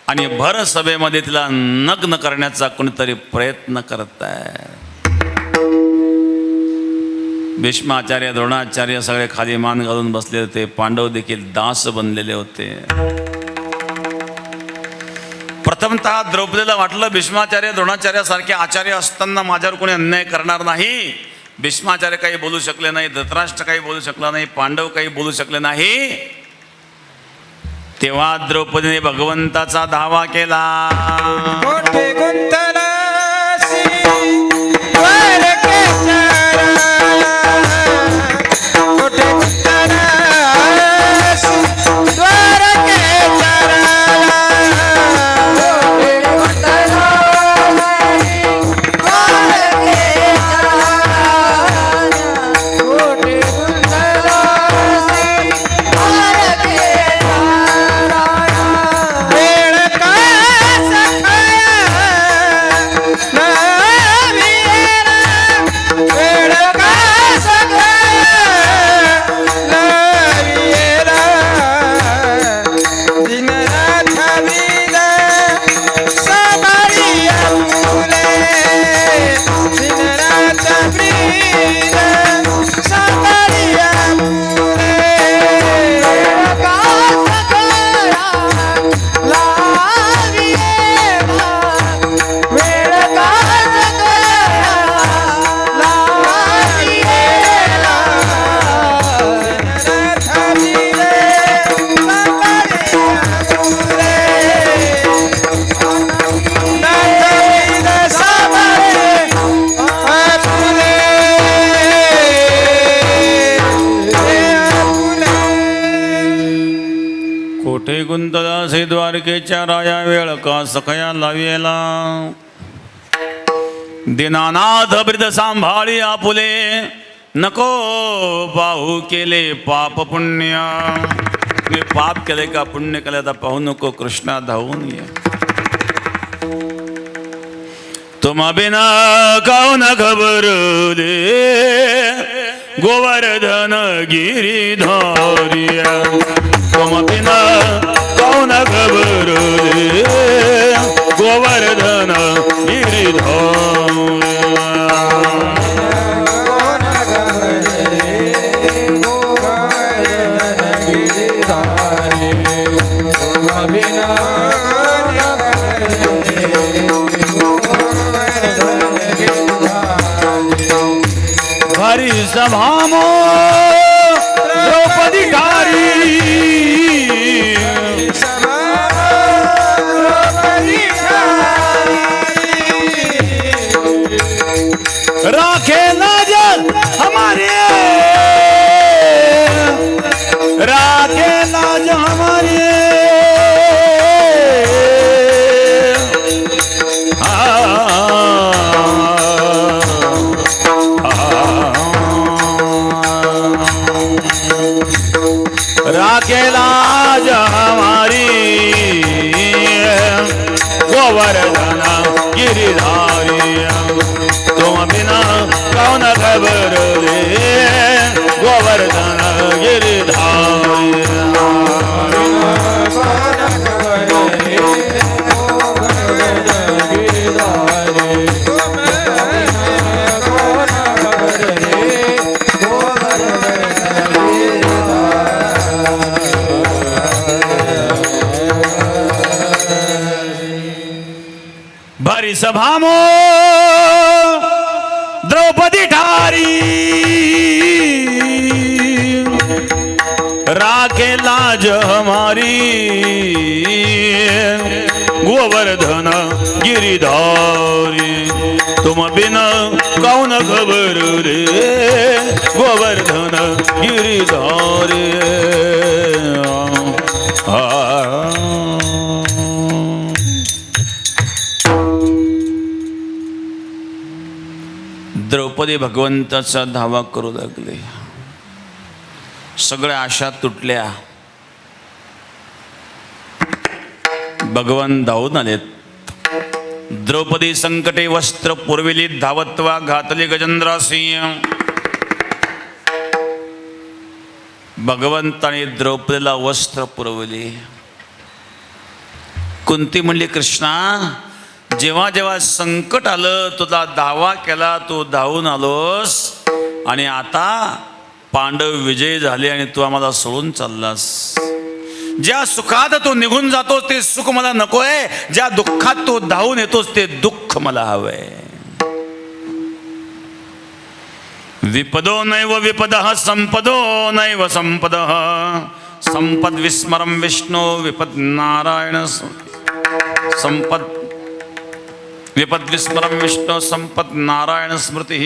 आणि भर सभेमध्ये तिला नग्न करण्याचा कोणीतरी प्रयत्न करत आहे. भीष्माचार्य, द्रोणाचार्य सगळे खाली मान घालून बसले होते. पांडव देखील दास बनलेले होते. प्रथमतः द्रौपदीला वाटलं भीष्माचार्य, द्रोणाचार्य सारखे आचार्य असताना माझ्यावर कोणी अन्याय करणार नाही, भीष्माचार्य काही बोलू शकले नाही, धृतराष्ट्र काही बोलू शकला नाही, पांडव काही बोलू शकले नाही, तेव्हा द्रौपदीने भगवंताचा धावा केला. कोठे गुंतलासी द्वारकेच्या कोठे गुंतलासी द्वारकेच्या कोठे गुंतलासी द्वारकेच्या राया वेळ का सखया लाविला. दीनानाथ ब्रिद सांभाळी आपुले नको पाहू केले पाप पुण्य. मी पाप केले का पुण्य केले आता पाहू नको, कृष्णा धावून ये. तुम बिना काऊन खबर दे गोवर्धन गिरीधारिया. तुम बिना कौन खबर दे गोवर्धन गिरिधारिया. हरि सभामो द्रौपदी ठारी. राखे लाजल हमारे, राखे लाज हमारे. राखे लाज हमारी गोवर्धन गिरिधारी. तुम बिना कौन खबर दे गोवर्धन गिरिधारी. भरी सभामो द्रौपदी ठारी. राखे लाज हमारी गोवर्धन गिरिधारी. तुम बिना कौन खबर रे गोवर्धन गिरिधारी. द्रौपदी भगवंताचा धावा करू लागले. सगळ्या आशा तुटल्या. भगवान धावून आलेत. द्रौपदी संकटे वस्त्र पुरविली धावत्वा घातली गजेंद्रासी. भगवंताने द्रौपदीला वस्त्र पुरवली. कुंती म्हणली, कृष्णा जेव्हा जेव्हा संकट आलं तुझा धावा केला, तू धावून आलोस आणि आता पांडव विजय झाले आणि तू आम्हाला सोडून चाललास. ज्या सुखात तू निघून जातोस ते सुख मला नकोय, ज्या दुःखात तू धावून येतोस ते दुःख मला हवंय. विपदो नैव विपदः संपदो नैव संपदः संपद विस्मरम विष्णु विपद नारायण संपद विपद विस्मरम विष्णू संपद नारायण स्मृती.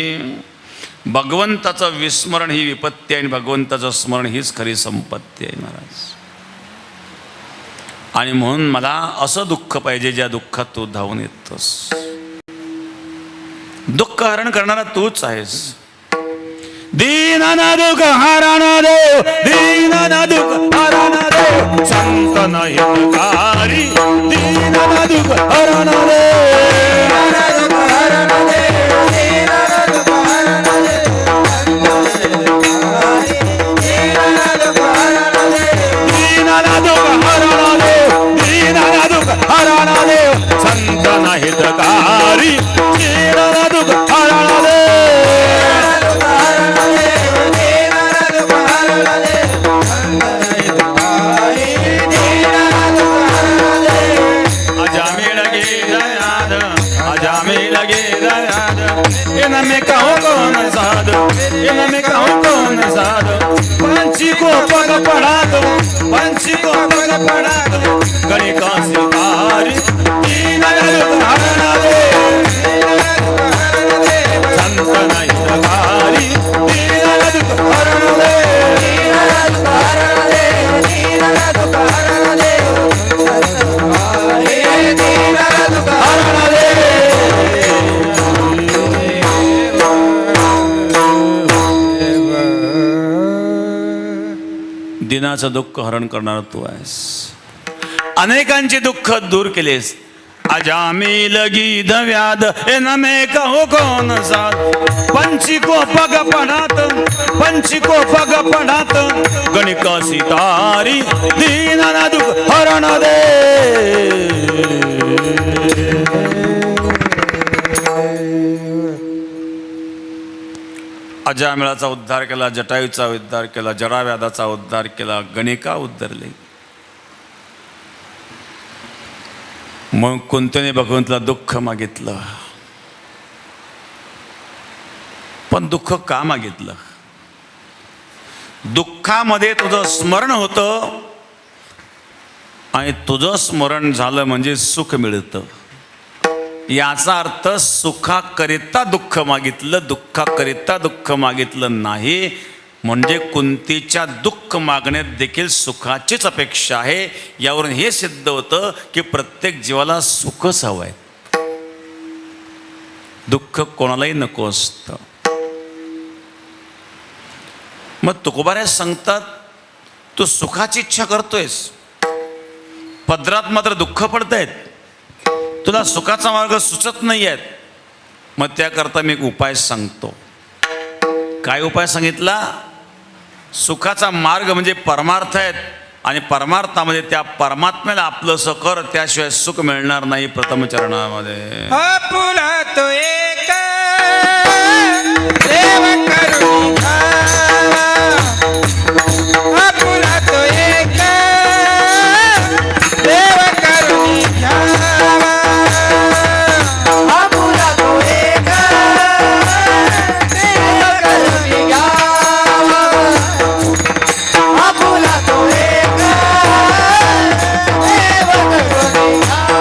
भगवंताचं विस्मरण ही विपत्ती आहे आणि भगवंताचं स्मरण हीच खरी संपत्ती आहे महाराज. आणि म्हणून मला असं दुःख पाहिजे ज्या दुःखात तू धावून येतोस. दुःख हरण करणारा तूच आहेस. दीनाना दुःख हरणा देव दीनाना दुःख हरणा देव संत नाही हितकारी दीनाना दुःख हरणा देव दीनाना दुःख हरणा देव दीनाना दुःख हरणा देव दीनाना दुःख हरणा देव दीनाना दुःख हरणा देव दीनाना दुःख हरणा देव संत नाही हितकारी दीनाना दुःख हरणा देव. मैं कहूँ कौन साधु मैं कहूँ कौन साधु पंछी को पग पढ़ा दो पंछी को पग पढ़ा दो गणी का शिकारी दीनाना दुःख हरणा देव संत नाही हितकारी दीनाना दुःख हरणा देव दीनाना दुःख हरणा देव दीनाना दुःख हरणा देव दीनाना दुःख हरणा देव. दिनाचं दुःख हरण करणारा तू आहेस. अनेकांची दुःख दूर केलेस. अजामिल गीध व्याध न मे कहो कौन साध पंछी को पग पढ़ात पंछी को पग पढ़ात गणिका सितारी दीनाना दुःख हरण दे. अजामिळाचा उद्धार केला, जटायूचा उद्धार केला, जराव्याधाचा उद्धार केला, गणिका उद्धरले. मग कोणत्याने भगवंतला दुःख मागितलं. पण दुःख का मागितलं. दुःखामध्ये तुझं स्मरण होतं आणि तुझं स्मरण झालं म्हणजे सुख मिळतं. याचा अर्थ सुखाकरिता दुःख मागितलं, दुःखाकरिता दुःख मागितलं नाही. म्हणजे कुंतीच्या दुःख मागण्यात देखील सुखाचीच अपेक्षा आहे. यावरून हे सिद्ध होतं की प्रत्येक जीवाला सुखच हवं आहे. दुःख कोणालाही नको असतं. मग तुकोबारे सांगतात तू सुखाची इच्छा करतोयस, पदरात मात्र दुःख पडतायत, तुला सुखाचा मार्ग सुचत नाही आहेत. मग त्याकरता मी एक उपाय सांगतो. काय उपाय सांगितला. सुखाचा मार्ग म्हणजे परमार्थ आहेत आणि परमार्थामध्ये त्या परमात्म्याला आपलंसं कर, त्याशिवाय सुख मिळणार नाही. प्रथम चरणामध्ये आपुला तो एक देव करुणी घ्यावा. आपुला तो एक देव करुणी घ्यावा. आपुला तो एक देव करुणी घ्यावा. आपुला तो एक देव करुणी घ्यावा.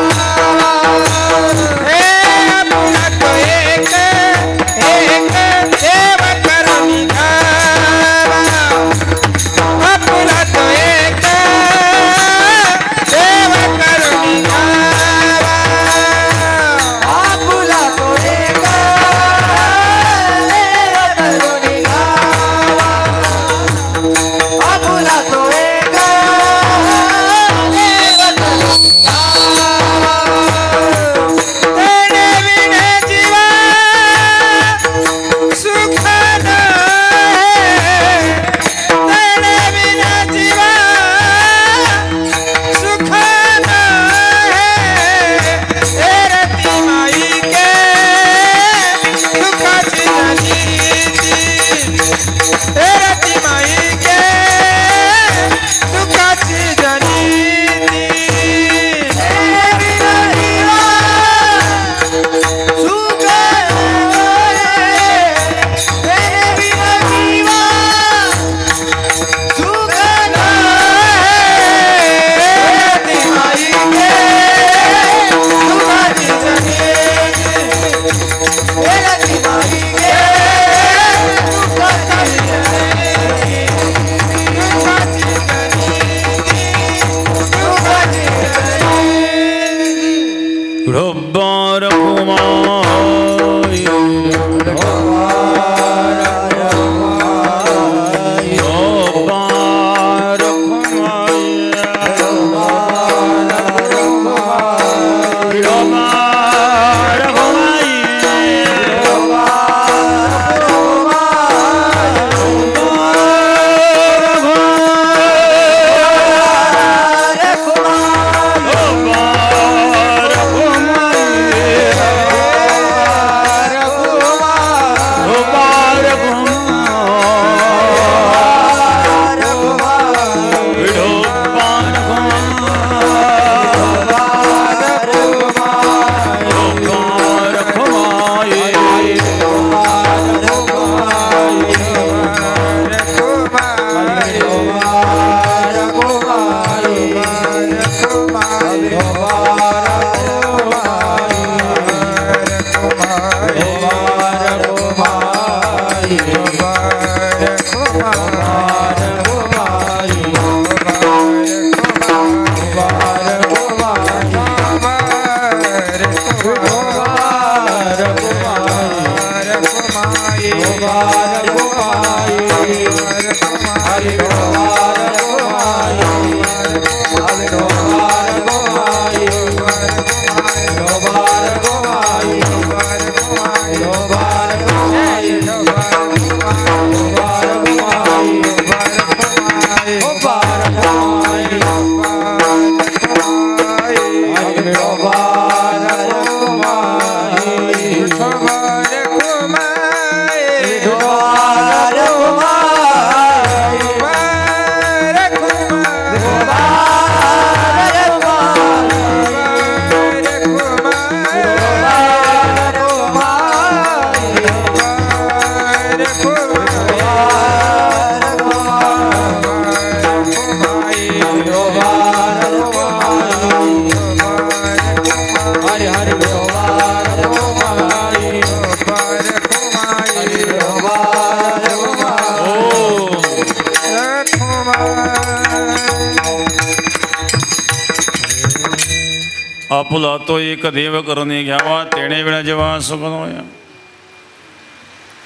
आपुला तो एक देव करून घ्यावा तेणे विना जेव्हा सुख नोया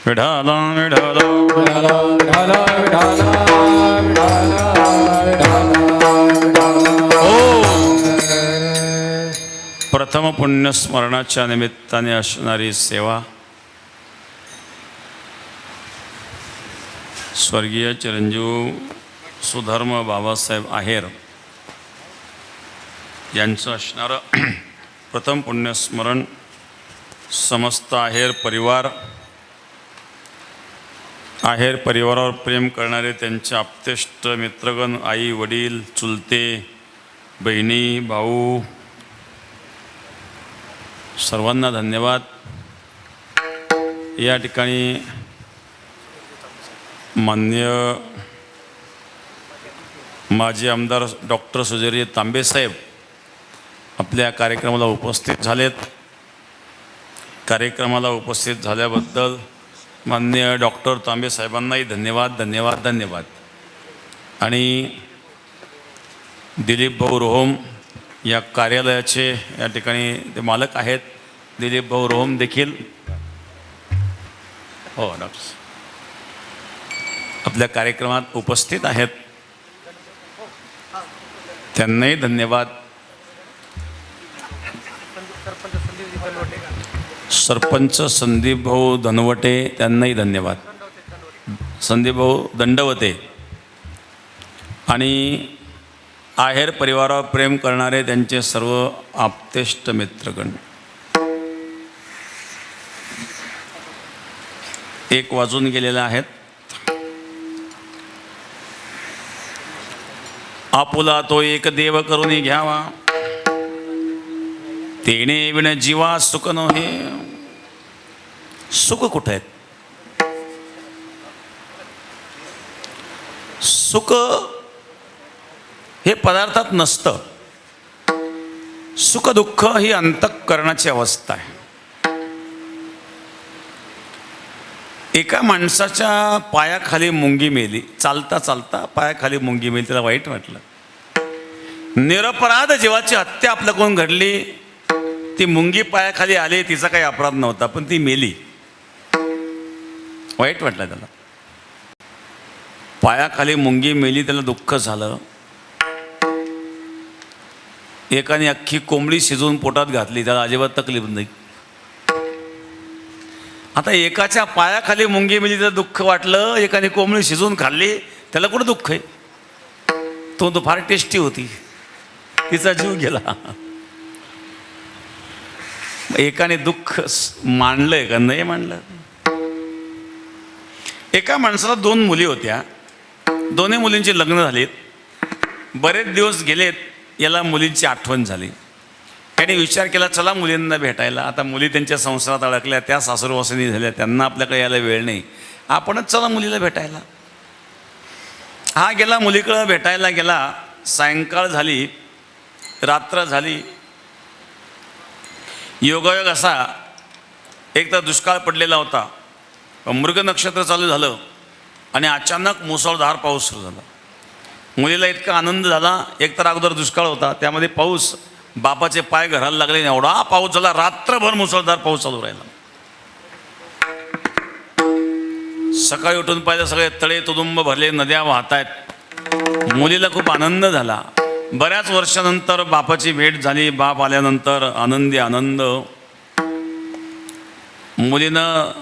विढाला विढाला प्रथम पुण्यस्मरणाच्या निमित्ताने असणारी सेवा स्वर्गीय चिरंजीव सुधर्म बाबासाहेब आहेर यांचं असणारं प्रथम पुण्यस्मरण समस्त आहेर परिवारावर प्रेम करणारे त्यांचे आप्तेष्ट मित्रगण आई वडील चुलते बहिणी भाऊ सर्वांना धन्यवाद. या ठिकाणी माननीय माजी आमदार डॉक्टर सुजय तांबेसाहेब आपल्या कार्यक्रमाला उपस्थित झालेत. कार्यक्रमाला उपस्थित झाल्याबद्दल माननीय डॉक्टर तांबेसाहेबांनाही धन्यवाद. आणि दिलीप भाऊ रोहम या कार्यालयाचे या ठिकाणी ते मालक आहेत. दिलीप भाऊ रोहम देखील हो डॉक्टर आपल्या कार्यक्रमात उपस्थित आहेत. त्यांनाही धन्यवाद. सरपंच संदीप भाऊ धनवटे त्यांनाही धन्यवाद. संदीप भाऊ दंडवते आणि आहेर परिवारावर प्रेम करणारे त्यांचे सर्व आप्तेष्ट मित्रगण. 1 वाजून गेलेले आहेत. आपुला तो एक देव करून घ्यावा तेणे विण जीवा सुख नोहे. सुख कुठे आहेत? सुख हे पदार्थात नसतं. सुख दुःख ही अंतःकरणाची अवस्था आहे. एका माणसाच्या पायाखाली मुंगी मेली. चालता चालता पायाखाली मुंगी मेली. त्याला वाईट वाटलं. निरपराध जीवाची हत्या आपल्याकडून घडली ती मुंगी पायाखाली आली, तिचा काही अपराध नव्हता, पण ती मेली. वाईट वाटलं त्याला. पायाखाली मुंगी मेली, त्याला दुःख झालं. एकाने अख्खी कोंबडी शिजवून पोटात घातली, त्याला अजिबात तकलीफ नाही. आता एकाच्या पायाखाली मुंगी मेली तर दुःख वाटलं, एकाने कोंबडी शिजवून खाल्ली त्याला कुठं दुःख आहे? तो फार टेस्टी होती, तिचा जीव गेला. एकाने दुःख मांडलंय का नाही मांडलं? एका माणसाला 2 मुली होत्या. दोन्ही मुलींची लग्न झालीत. बरेच दिवस गेलेत, याला मुलींची आठवण झाली. त्याने विचार केला, चला मुलींना भेटायला. आता मुली त्यांच्या संसारात अडकल्या, त्या सासूरवासिनी झाल्या, त्यांना आपल्याकडे यायला वेळ नाही, आपणच चला मुलीला भेटायला. हा गेला मुलीकडं भेटायला गेला. सायंकाळ झाली, रात्र झाली. योगायोग असा, एक तर दुष्काळ पडलेला होता, मृग नक्षत्र चालू झालं आणि अचानक मुसळधार पाऊस सुरू झाला. मुलीला इतका आनंद झाला. एक तर अगोदर दुष्काळ होता, त्यामध्ये पाऊस, बापाचे पाय घराला लागले. एवढा पाऊस झाला, रात्रभर मुसळधार पाऊस चालू राहिला. सकाळी उठून पाहिलं, सगळे तळे तुडुंब भरले, नद्या वाहत आहेत. मुलीला खूप आनंद झाला. बऱ्याच वर्षानंतर बापाची भेट झाली. बाप आल्यानंतर आनंदी आनंद. मुलीनं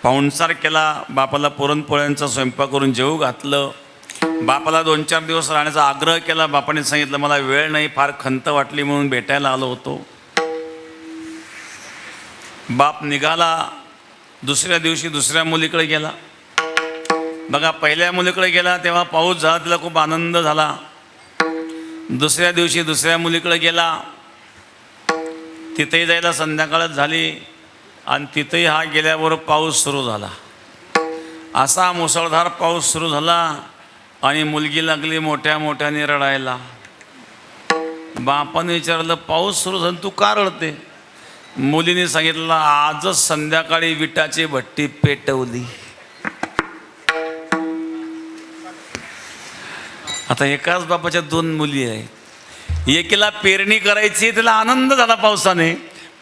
पाहुणचार केला, बापाला पुरणपोळ्यांचा स्वयंपाक करून जेवू घातलं. बापाला 2-4 दिवस राहण्याचा आग्रह केला. बापाने सांगितलं, मला वेळ नाही, फार खंत वाटली म्हणून भेटायला आलो होतो. बाप निघाला. दुसऱ्या दिवशी दुसऱ्या मुलीकडे गेला. बघा, पहिल्या मुलीकडे गेला तेव्हा पाऊस झाला, तिला खूप आनंद झाला. दुसऱ्या दिवशी दुसऱ्या मुलीकडे गेला, तिथेही जायला संध्याकाळच झाली आणि तिथेही हा गेल्याबरोबर पाऊस सुरू झाला. असा मुसळधार पाऊस सुरू झाला आणि मुलगी लागली मोठ्या मोठ्याने रडायला. बापाने विचारलं, पाऊस सुरू झाला, तू का रडते? मुलीने सांगितलं, आजच संध्याकाळी विटाची भट्टी पेटवली. आता एकाच बापाच्या 2 मुली आहेत. एकीला पेरणी करायची, तिला आनंद झाला पावसाने,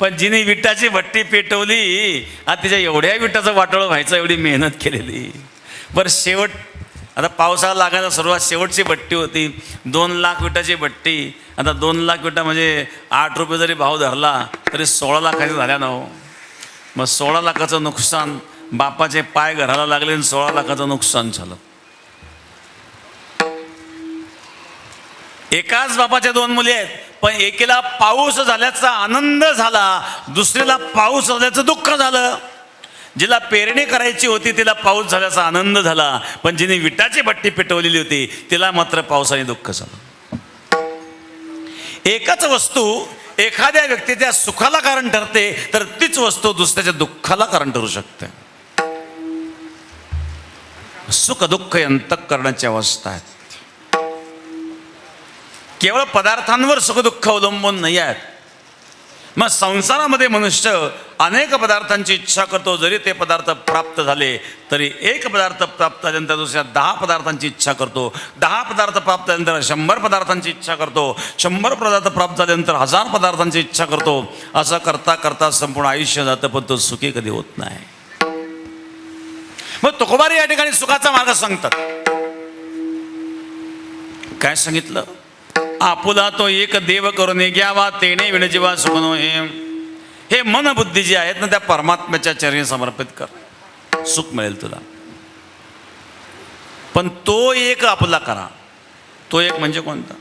पण जिने विटाची भट्टी पेटवली, आता तिच्या एवढ्या विटाचं वाटोळं व्हायचं, एवढी मेहनत केलेली. बरं, शेवट आता पावसाळा लागायला सुरुवात, शेवटची भट्टी होती. 2 लाख विटाची भट्टी. आता 2 लाख विटा म्हणजे 8 रुपये जरी भाव धरला तरी 16 लाखाची झाल्या ना हो. मग 16 लाखाचं नुकसान. बापाचे पाय घराला लागले आणि 16 लाखाचं नुकसान झालं. एकाच बापाच्या 2 मुली आहेत, पण एकीला पाऊस झाल्याचा आनंद झाला, दुसरीला पाऊस झाल्याचं दुःख झालं. जिला पेरणी करायची होती तिला पाऊस झाल्याचा आनंद झाला, पण जिने विटाची भट्टी पेटवलेली होती तिला मात्र पावसाने दुःख झालं. एकच वस्तू एखाद्या व्यक्तीच्या सुखाला कारण ठरते, तर तीच वस्तू दुसऱ्याच्या दुःखाला कारण ठरू शकते. सुख दुःख अंतःकरणाची अवस्था आहे. केवळ पदार्थांवर सुखदुःख अवलंबून नाही आहेत. मग संसारामध्ये मनुष्य अनेक पदार्थांची इच्छा करतो. जरी ते पदार्थ प्राप्त झाले तरी एक पदार्थ प्राप्त झाल्यानंतर दुसऱ्या 10 पदार्थांची इच्छा करतो. 10 पदार्थ प्राप्त झाल्यानंतर 100 पदार्थांची इच्छा करतो. 100 पदार्थ प्राप्त झाल्यानंतर 1000 पदार्थांची इच्छा करतो. असं करता करता संपूर्ण आयुष्य जातं, पण तो सुखी कधी होत नाही. मग तुकोबारी या ठिकाणी सुखाचा मार्ग सांगतात. काय सांगितलं? आपुला तो एक देव करून घ्यावा, तेने विणजीवा सुख नोहे. हे मन बुद्धी जी आहेत ना, त्या परमात्म्याच्या चरणी समर्पित कर, सुख मिळेल तुला. पण तो एक आपला करा. तो एक म्हणजे कोणता?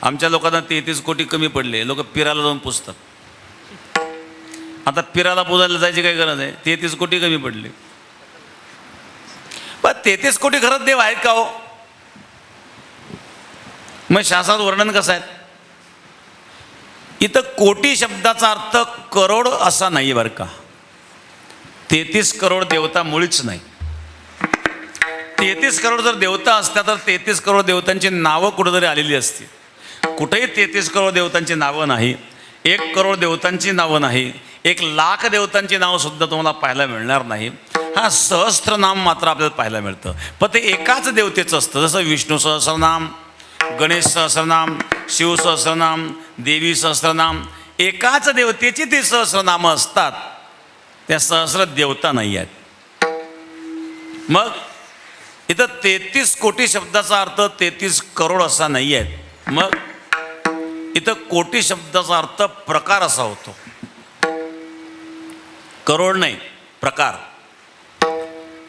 आमच्या लोकांना 33 कोटी कमी पडले, लोक पिराला जाऊन पुजतात. आता पिराला पुजायला जायची काही गरज आहे? 33 कोटी कमी पडले. पण 33 कोटी खरंच देव आहेत का हो? मग शास्त्रात वर्णन कसं आहे? इथं कोटी शब्दाचा अर्थ करोड असा नाही बरं का. 33 करोड देवता मुळीच नाही. 33 करोड जर देवता असत्या तर 33 करोड देवतांची नावं कुठंतरी आलेली असती. कुठेही 33 करोड देवतांची नावं नाही. 1 करोड देवतांची नावं नाही. 1 लाख देवतांची नावं सुद्धा तुम्हाला पाहायला मिळणार नाही. हा सहस्त्रनाम मात्र आपल्याला पाहायला मिळतं. पण ते एकाच देवतेचं असतं. जसं विष्णू सहस्रनाम, गणेश सहस्रनाम, शिव सहस्रनाम, देवी सहस्रनाम, एकाच देवतेची ती सहस्रनामं असतात, त्या सहस्र देवता नाही आहेत. मग इथं 33 कोटी शब्दाचा अर्थ 33 करोड असा नाही आहे. मग इथं कोटी शब्दाचा अर्थ प्रकार असा होतो, करोड नाही, प्रकार.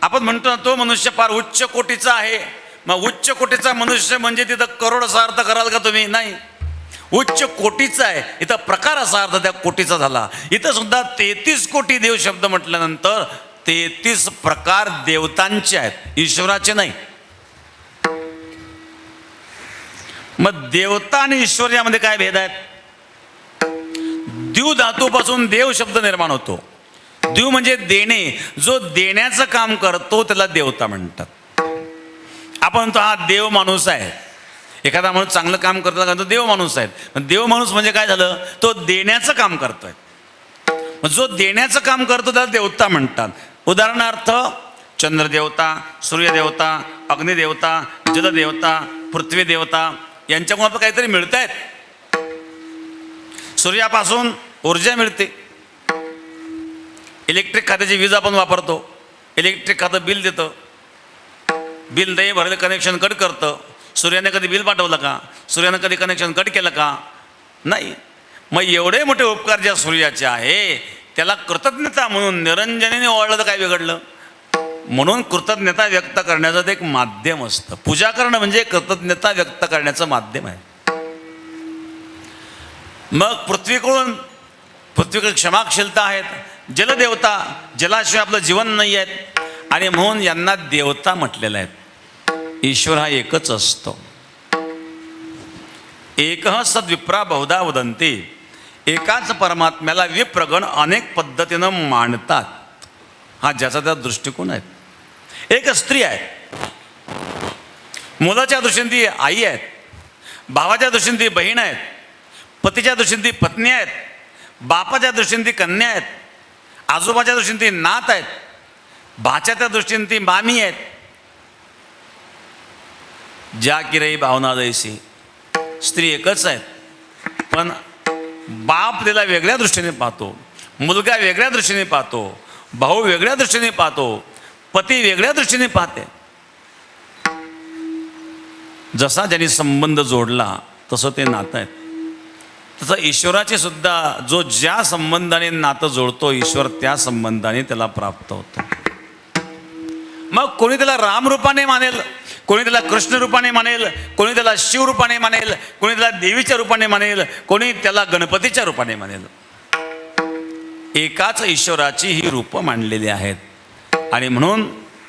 आपण म्हणतो ना तो मनुष्य फार उच्च कोटीचा आहे, मग उच्च कोटीचा मनुष्य म्हणजे तिथं करोड असा अर्थ कराल का तुम्ही? नाही, उच्च कोटीचा आहे, इथं प्रकार असा अर्थ त्या कोटीचा झाला. इथं सुद्धा 33 कोटी देव शब्द म्हटल्यानंतर 33 प्रकार देवतांचे आहेत, ईश्वराचे नाही. मग देवता आणि ईश्वर यामध्ये काय भेद आहेत? द्यू धातूपासून देव शब्द निर्माण होतो. द्यू म्हणजे देणे, जो देण्याचं काम करतो त्याला देवता म्हणतात. आपण म्हणतो हा देव माणूस आहे, एखादा माणूस चांगलं काम करतो का तो देव माणूस आहे. देव माणूस म्हणजे काय झालं? तो देण्याचं काम करतोय. जो देण्याचं काम करतो त्याला देवता म्हणतात. उदाहरणार्थ चंद्रदेवता, सूर्यदेवता, अग्निदेवता, जलदेवता, पृथ्वी देवता यांच्याकडून आपल्याला काहीतरी मिळत आहेत. सूर्यापासून ऊर्जा मिळते, इलेक्ट्रिक खात्याची वीज आपण वापरतो, इलेक्ट्रिक खातं बिल देतं, बिल नाही भरलं कनेक्शन कट करतं. सूर्याने कधी बिल पाठवलं का? सूर्यानं कधी कनेक्शन कट केलं का? नाही. मग एवढे मोठे उपकार ज्या सूर्याचे आहे त्याला कृतज्ञता म्हणून निरंजनीने ओळखलं तर काय बिघडलं? म्हणून कृतज्ञता व्यक्त करण्याचं ते एक माध्यम असतं. पूजा करणं म्हणजे कृतज्ञता व्यक्त करण्याचं माध्यम आहे. मग पृथ्वीकडे क्षमाशीलता आहेत. जलदेवता, जलाशिवाय आपलं जीवन नाही आहेत आणि म्हणून यांना देवता म्हटलेलं आहे. ईश्वर हा एकच असतो. एकः सद्विप्रा बहुधा वदन्ति. एकाच परमात्म्याला विप्रगण अनेक पद्धतीनं मांडतात. हा ज्याचा त्या दृष्टिकोन आहे. एक स्त्री आहे, मुलाच्या दृष्टीने ती आई आहेत, भावाच्या दृष्टीने ती बहीण आहेत, पतीच्या दृष्टीने ती पत्नी आहेत, बापाच्या दृष्टीने ती कन्या आहेत, आजोबाच्या दृष्टीने ती नात आहेत, भाच्याच्या दृष्टीने ती मामी आहेत. ज्या किरई भावना दैसी. स्त्री एकच आहेत, पण बाप तिला वेगळ्या दृष्टीने पाहतो, मुलगा वेगळ्या दृष्टीने पाहतो, भाऊ वेगळ्या दृष्टीने पाहतो, पती वेगळ्या दृष्टीने पाहते. जसा ज्यांनी संबंध जोडला तसं ते नातं आहे. तसं ईश्वराचे सुद्धा जो ज्या संबंधाने नातं जोडतो ईश्वर त्या संबंधाने त्याला प्राप्त होतो. मग कोणी त्याला राम रूपाने मानेल, कोणी त्याला कृष्ण रूपाने मानेल, कोणी त्याला शिव रूपाने मानेल, कोणी त्याला देवीच्या रूपाने मानेल, कोणी त्याला गणपतीच्या रूपाने मानेल. एकाच ईश्वराची ही रूपं मांडलेली आहेत. आणि म्हणून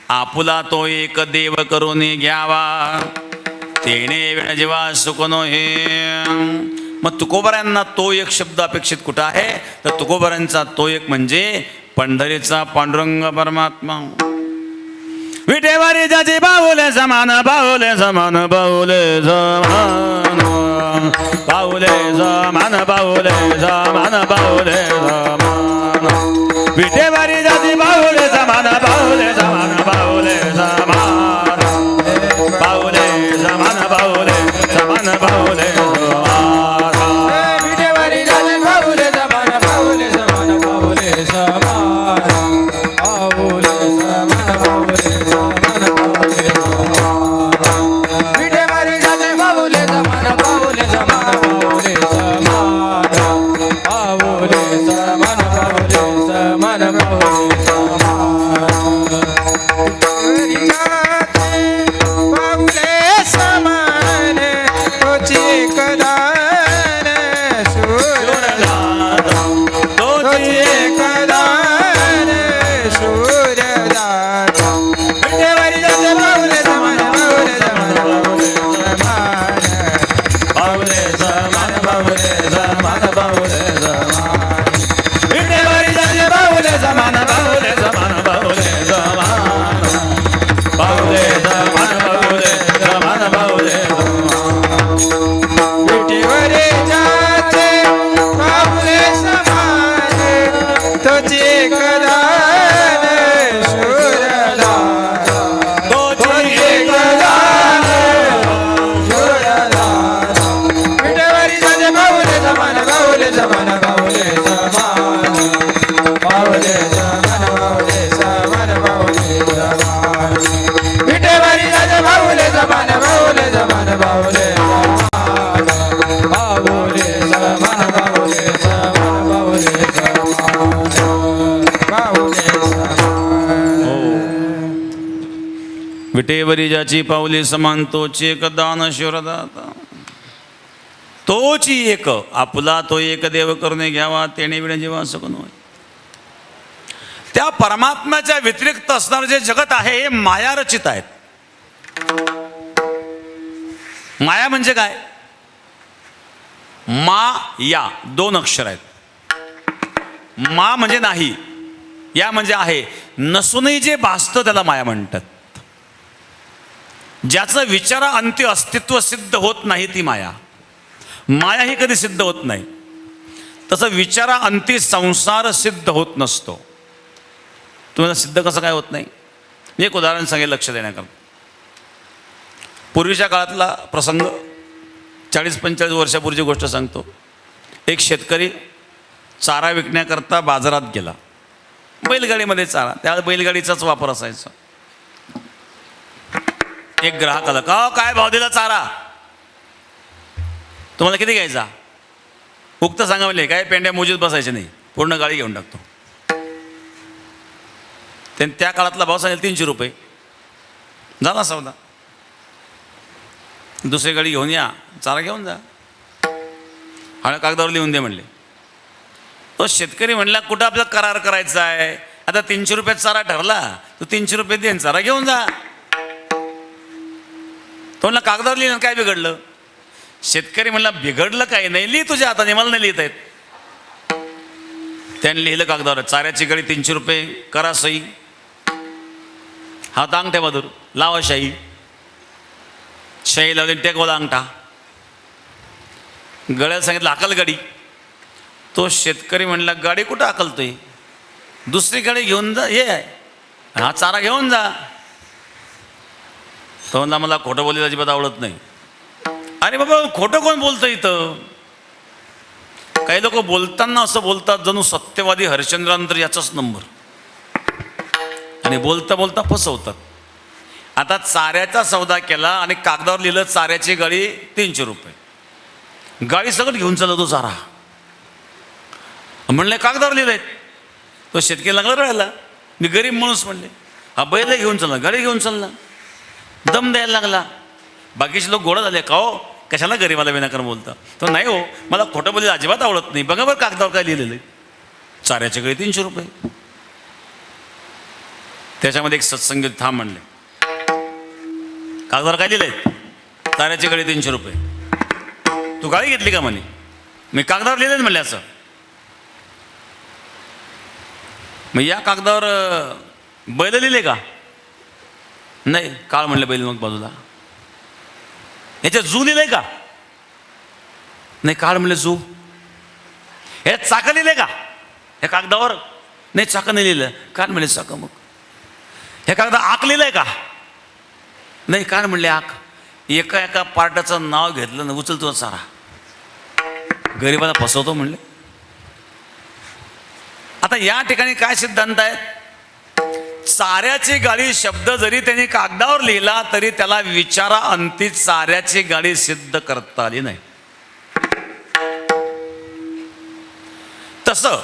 आपुला तो एक देव करून घ्यावा, तेने विण जीवा सुख नोहे. मग तुकोबारांना तो एक शब्द अपेक्षित कुठं आहे? तर तुकोबारांचा तो एक म्हणजे पंढरीचा पांडुरंग परमात्मा. विटेवारी जाची बाहुले समान, बाहुले समान, बाहुले समान, बाहुले समान, बाहुले समान, बाहुले समान. विटेवारी जाची बाहुले समान, बाहुले समान, बाहुले समान, बाहुले समान, बाहुले समान, बाहुले समान. विटेवारी जाती बाहुले समान, बाहुले समान, बाहुले समान, बाहुले समान, बाहुले समान, बाहुले समान. विटेवारी जाती बाहुले समान, बाहुले समान, बाहुले समान, बाहुले समान, बाहुले समान, बाहुले समान. बाहुले समान तोची एकदान सूरदान, तोची एकदान सूरदान. विटेवारी जाते बाहुले समान, बाहुले समान, बाहुले समान, बाहुले समान, बाहुले समान, बाहुले समान. विटेवारी जाते बाहुले समान, बाहुले विटेवरी ज्याची पावली समान तोची एक दान शिवरदाता. तोची एक आपला तो एक देव करून घ्यावा तेणे विणे जीवा सकून होय. त्या परमात्म्याच्या व्यतिरिक्त असणारं जे जगत आहे हे माया रचित आहेत. माया म्हणजे काय? मा या दोन अक्षर आहेत. मा म्हणजे नाही, या म्हणजे आहे. नसूनही जे भासतं त्याला माया म्हणतात. ज्याचं विचारा अंती अस्तित्व सिद्ध होत नाही ती माया. माया ही कधी सिद्ध होत नाही. तसं विचारा अंती संसार सिद्ध होत नसतो. तुम्हाला सिद्ध कसं काय होत नाही? मी एक उदाहरण सांगेल लक्ष देण्याकरता. पूर्वीच्या काळातला प्रसंग, 40-45 वर्षापूर्वीची गोष्ट सांगतो. एक शेतकरी चारा विकण्याकरता बाजारात गेला. बैलगाडीमध्ये चारा, त्या बैलगाडीचाच वापर असायचा. एक ग्राहक आला, का काय भाव दिला चारा? तुम्हाला किती घ्यायचा? उक्त सांगा म्हणले, काय पेंड्या मोजीत बसायचे नाही, पूर्ण गाडी घेऊन टाकतो. त्यांनी त्या काळातला भाव सांगेल 300 रुपये. झाला सौदा. दुसरी गाडी घेऊन या, चारा घेऊन जा. आणि कागदावर लिहून दे म्हणले. तो शेतकरी म्हणला, कुठं आपल्याला करार करायचा आहे? आता 300 रुपयात चारा ठरला, तू 300 रुपये दे, चारा घेऊन जा. तो म्हणला कागदावर लिहिलं, काय बिघडलं? शेतकरी म्हणला, बिघडलं काही नाही, लिहि तुझ्या हाताने, मला नाही लिहिता येत. त्याने लिहिलं कागदावर, चाऱ्याची गाडी 300 रुपये, करा सही. हात अंगठ्या बहादूर, लावा शाही. शाही लावली, टेकवला अंगठा. गळ्याला सांगितलं हाकल गाडी. तो शेतकरी म्हणला, गाडी कुठं हाकलतोय? दुसरी गाडी घेऊन जा, हे हा चारा घेऊन जा. तो म्हणला, मला खोटं बोलायला अजिबात आवडत नाही. अरे बाबा, खोटं कोण बोलतं इथं? काही लोक बोलताना असं बोलतात जणू सत्यवादी हरिश्चंद्रानंतर याचाच नंबर, आणि बोलता बोलता फसवतात. आता चाऱ्याचा सौदा केला आणि कागदावर लिहिलं चाऱ्याची गाडी 300 रुपये. गाडी सगळं घेऊन चालला तो चारा. म्हणले कागदावर लिहिलंय. तो शेतकरी लागला राहिला, मी गरीब माणूस म्हणले. हा बैल घेऊन चालला, गाडी घेऊन चालला, दम द्यायला लागला. बाकीचे लोक गोळा झाले, का हो कशाला गरीबाला विनाकारण बोलता? तो नाही हो, मला खोटं बोलायला अजिबात आवडत नाही. बघा बरं कागदावर काय लिहिलेलं आहे, चाऱ्याची गाडी 300 रुपये. त्याच्यामध्ये एक सत्संगी थांब म्हणले, कागदावर काय लिहिलंय? चाऱ्याची गाडी 300 रुपये. तू गाडी घेतली का म्हणे? मी कागदावर लिहिलं म्हणले असं. मग या कागदावर बैल लिहिले का? नाही. काळ म्हणले बैल मग बाजूला. याच्यात जू लिहिलंय का? नाही. काळ म्हणले जू. हे चाकं लिहिलंय का हे कागदावर? नाही, चाकं नाही लिहिलं. काळ म्हणले चाकं. मग हे कागदा आक लिहिलंय का? नाही. काळ म्हणले आक. एका एका पार्टाचं नाव घेतलं ना, उचलतो चारा. गरीबाला फसवतो म्हणले. आता या ठिकाणी काय सिद्धांत आहे? चाऱ्याची गाडी शब्द जरी त्यांनी कागदावर लिहिला तरी त्याला विचारा अंती चाऱ्याची गाडी सिद्ध करता आली नाही. तसं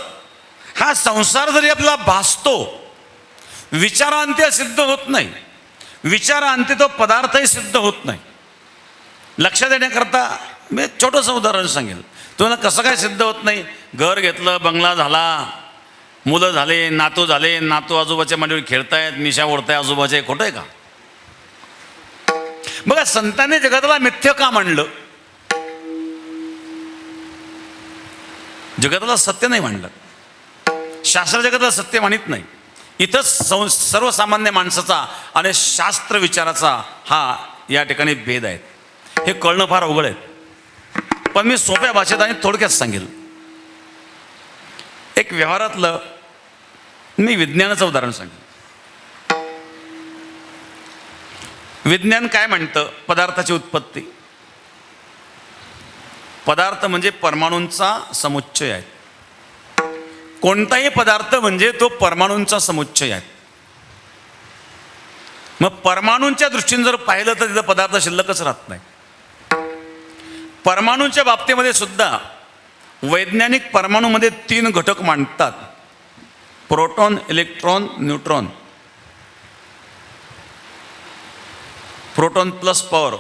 हा संसार जरी आपल्याला भासतो, विचारांती सिद्ध होत नाही. विचारांती तो पदार्थही सिद्ध होत नाही. लक्ष देण्याकरता मी छोटंसं उदाहरण सांगेल. तुम्हाला कसं काय सिद्ध होत नाही? घर घेतलं, बंगला झाला, मुलं झाले, नातू झाले, नातू आजोबाच्या मांडीवर खेळतायत, मिशा ओढताय आजोबाचे. खोटं आहे का? बघा, संतांनी जगातला मिथ्य का मांडलं? जगातला सत्य नाही मांडलं. शास्त्र जगातला सत्य मानित नाही. इथंच सर्वसामान्य माणसाचा आणि शास्त्र विचाराचा हा या ठिकाणी भेद आहे. हे कळणं फार अवघड आहे, पण मी सोप्या भाषेत आणि थोडक्यात सांगेल. एक व्यवहारातलं मी विज्ञानाचं उदाहरण सांगेन. विज्ञान काय म्हणतं? पदार्थाची उत्पत्ती. पदार्थ म्हणजे परमाणूंचा समुच्चय आहे. कोणताही पदार्थ म्हणजे तो परमाणूंचा समुच्चय आहे. मग परमाणूंच्या दृष्टीने जर पाहिलं तर तिथं पदार्थ शिल्लकच राहत नाही. परमाणूंच्या बाबतीमध्ये सुद्धा वैज्ञानिक परमाणूमध्ये 3 घटक मांडतात: proton, electron, neutron. Proton plus power,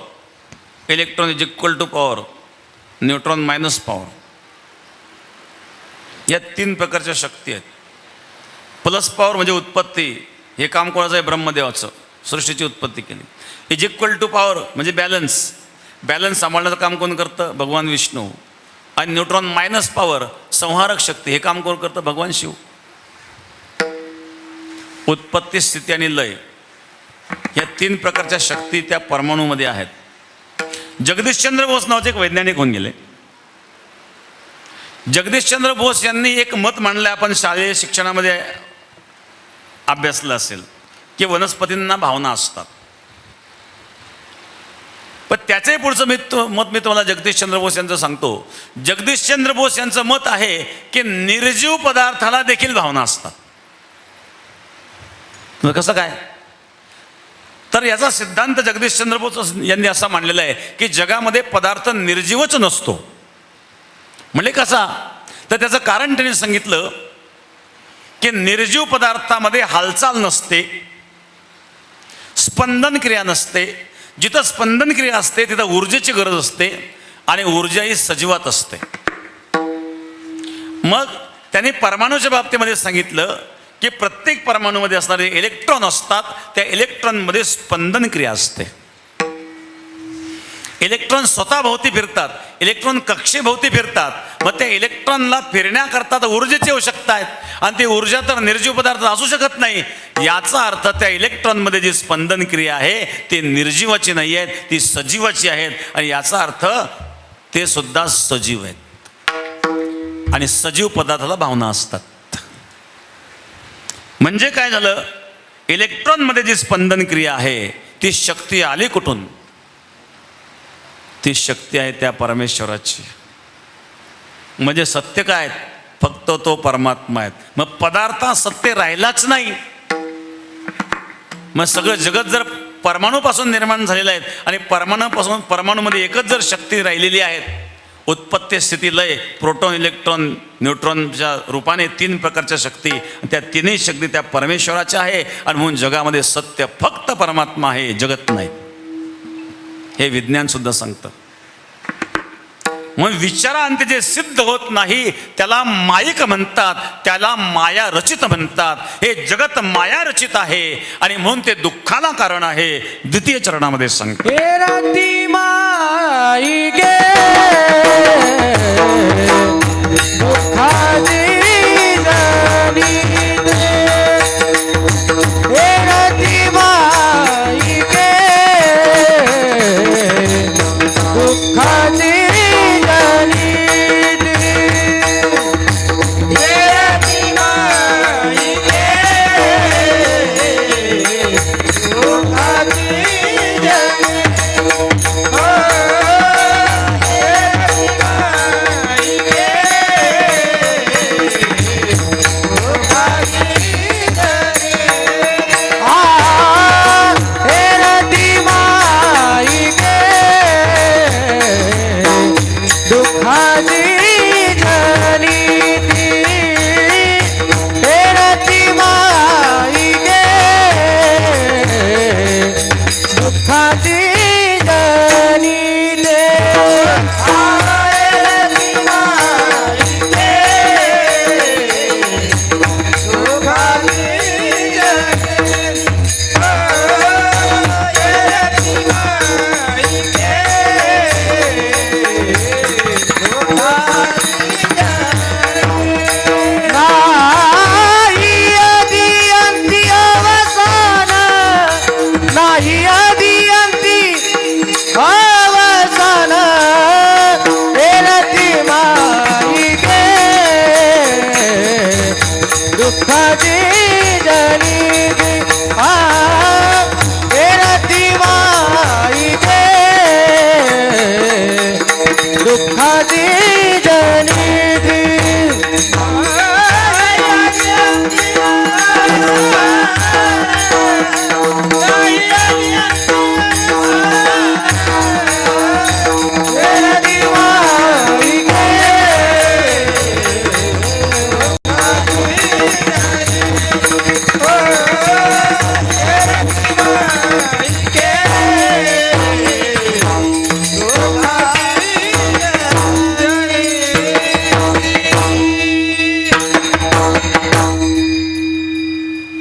electron is equal to power, neutron minus power. या 3 प्रकारच्या शक्ती आहेत. प्लस पॉवर म्हणजे उत्पत्ती, हे काम कोणाचं आहे? ब्रह्मदेवाचं, सृष्टीची उत्पत्ती केली. इज इक्वल टू पॉवर म्हणजे बॅलन्स, बॅलन्स सांभाळण्याचं काम कोण करतं? भगवान विष्णू. आणि न्यूट्रॉन मायनस पॉवर, संहारक शक्ती, हे काम कोण करतं? भगवान शिव. उत्पत्ती, स्थिती आणि लय, या 3 प्रकारच्या शक्ती त्या परमाणूमध्ये आहेत. जगदीशचंद्र बोस नावाचे एक वैज्ञानिक होऊन गेले. जगदीशचंद्र बोस यांनी एक मत मांडलं, आपण शालेय शिक्षणामध्ये अभ्यासलं असेल, की वनस्पतींना भावना असतात. पण त्याचंही पुढचं मत मी तुम्हाला जगदीशचंद्र बोस यांचं सांगतो. जगदीशचंद्र बोस यांचं मत आहे की निर्जीव पदार्थाला देखील भावना असतात. कसं काय? तर याचा सिद्धांत जगदीशचंद्र बोस यांनी असा मांडलेला आहे की जगामध्ये पदार्थ निर्जीवच नसतो. म्हणजे कसा? तर त्याचं कारण त्यांनी सांगितलं की निर्जीव पदार्थामध्ये हालचाल नसते, स्पंदन क्रिया नसते. जिथं स्पंदन क्रिया असते तिथं ऊर्जेची गरज असते आणि ऊर्जा ही सजीवात असते. मग त्यांनी परमाणूच्या बाबतीमध्ये सांगितलं की प्रत्येक परमाणूमध्ये असणारे इलेक्ट्रॉन असतात, त्या इलेक्ट्रॉनमध्ये स्पंदन क्रिया असते. इलेक्ट्रॉन स्वतःभोवती फिरतात, इलेक्ट्रॉन कक्षेभोवती फिरतात. मग त्या इलेक्ट्रॉनला फिरण्याकरता तर ऊर्जेची आवश्यकता आहे आणि ती ऊर्जा तर निर्जीव पदार्थ असू शकत नाही. याचा अर्थ त्या इलेक्ट्रॉनमध्ये जी स्पंदन क्रिया आहे ती निर्जीवाची नाही आहे, ती सजीवाची आहे. आणि याचा अर्थ ते सुद्धा सजीव आहेत आणि सजीव पदार्थाला भावना असतात. म्हणजे काय झालं? इलेक्ट्रॉनमध्ये जी स्पंदन क्रिया आहे ती शक्ती आली कुठून? ती शक्ती आहे त्या परमेश्वराची. म्हणजे सत्य काय? फक्त तो परमात्मा आहे. मग पदार्थ सत्य राहिलाच नाही. मग सगळं जगत जर परमाणूपासून निर्माण झालेलं आहे आणि परमाणूमध्ये एकच जर शक्ती राहिलेली आहे, उत्पत्ती, स्थिती, लय, प्रोटॉन, इलेक्ट्रॉन, न्यूट्रॉनच्या रूपाने 3 प्रकारच्या शक्ती, त्या 3ही शक्ती त्या परमेश्वराच्या आहे. आणि म्हणून जगामध्ये सत्य फक्त परमात्मा आहे, जगत नाही. हे विज्ञान सुद्धा सांगतं. म्हणून विचारांती जे सिद्ध होत नाही त्याला मायिक म्हणतात, त्याला माया रचित म्हणतात. हे जगत माया रचित आहे आणि म्हणून ते दुःखाला कारण आहे. द्वितीय चरणामध्ये सांगतो, हे रती माई गे दुःखाची जनी दे. हे रती माई गे दुःखाची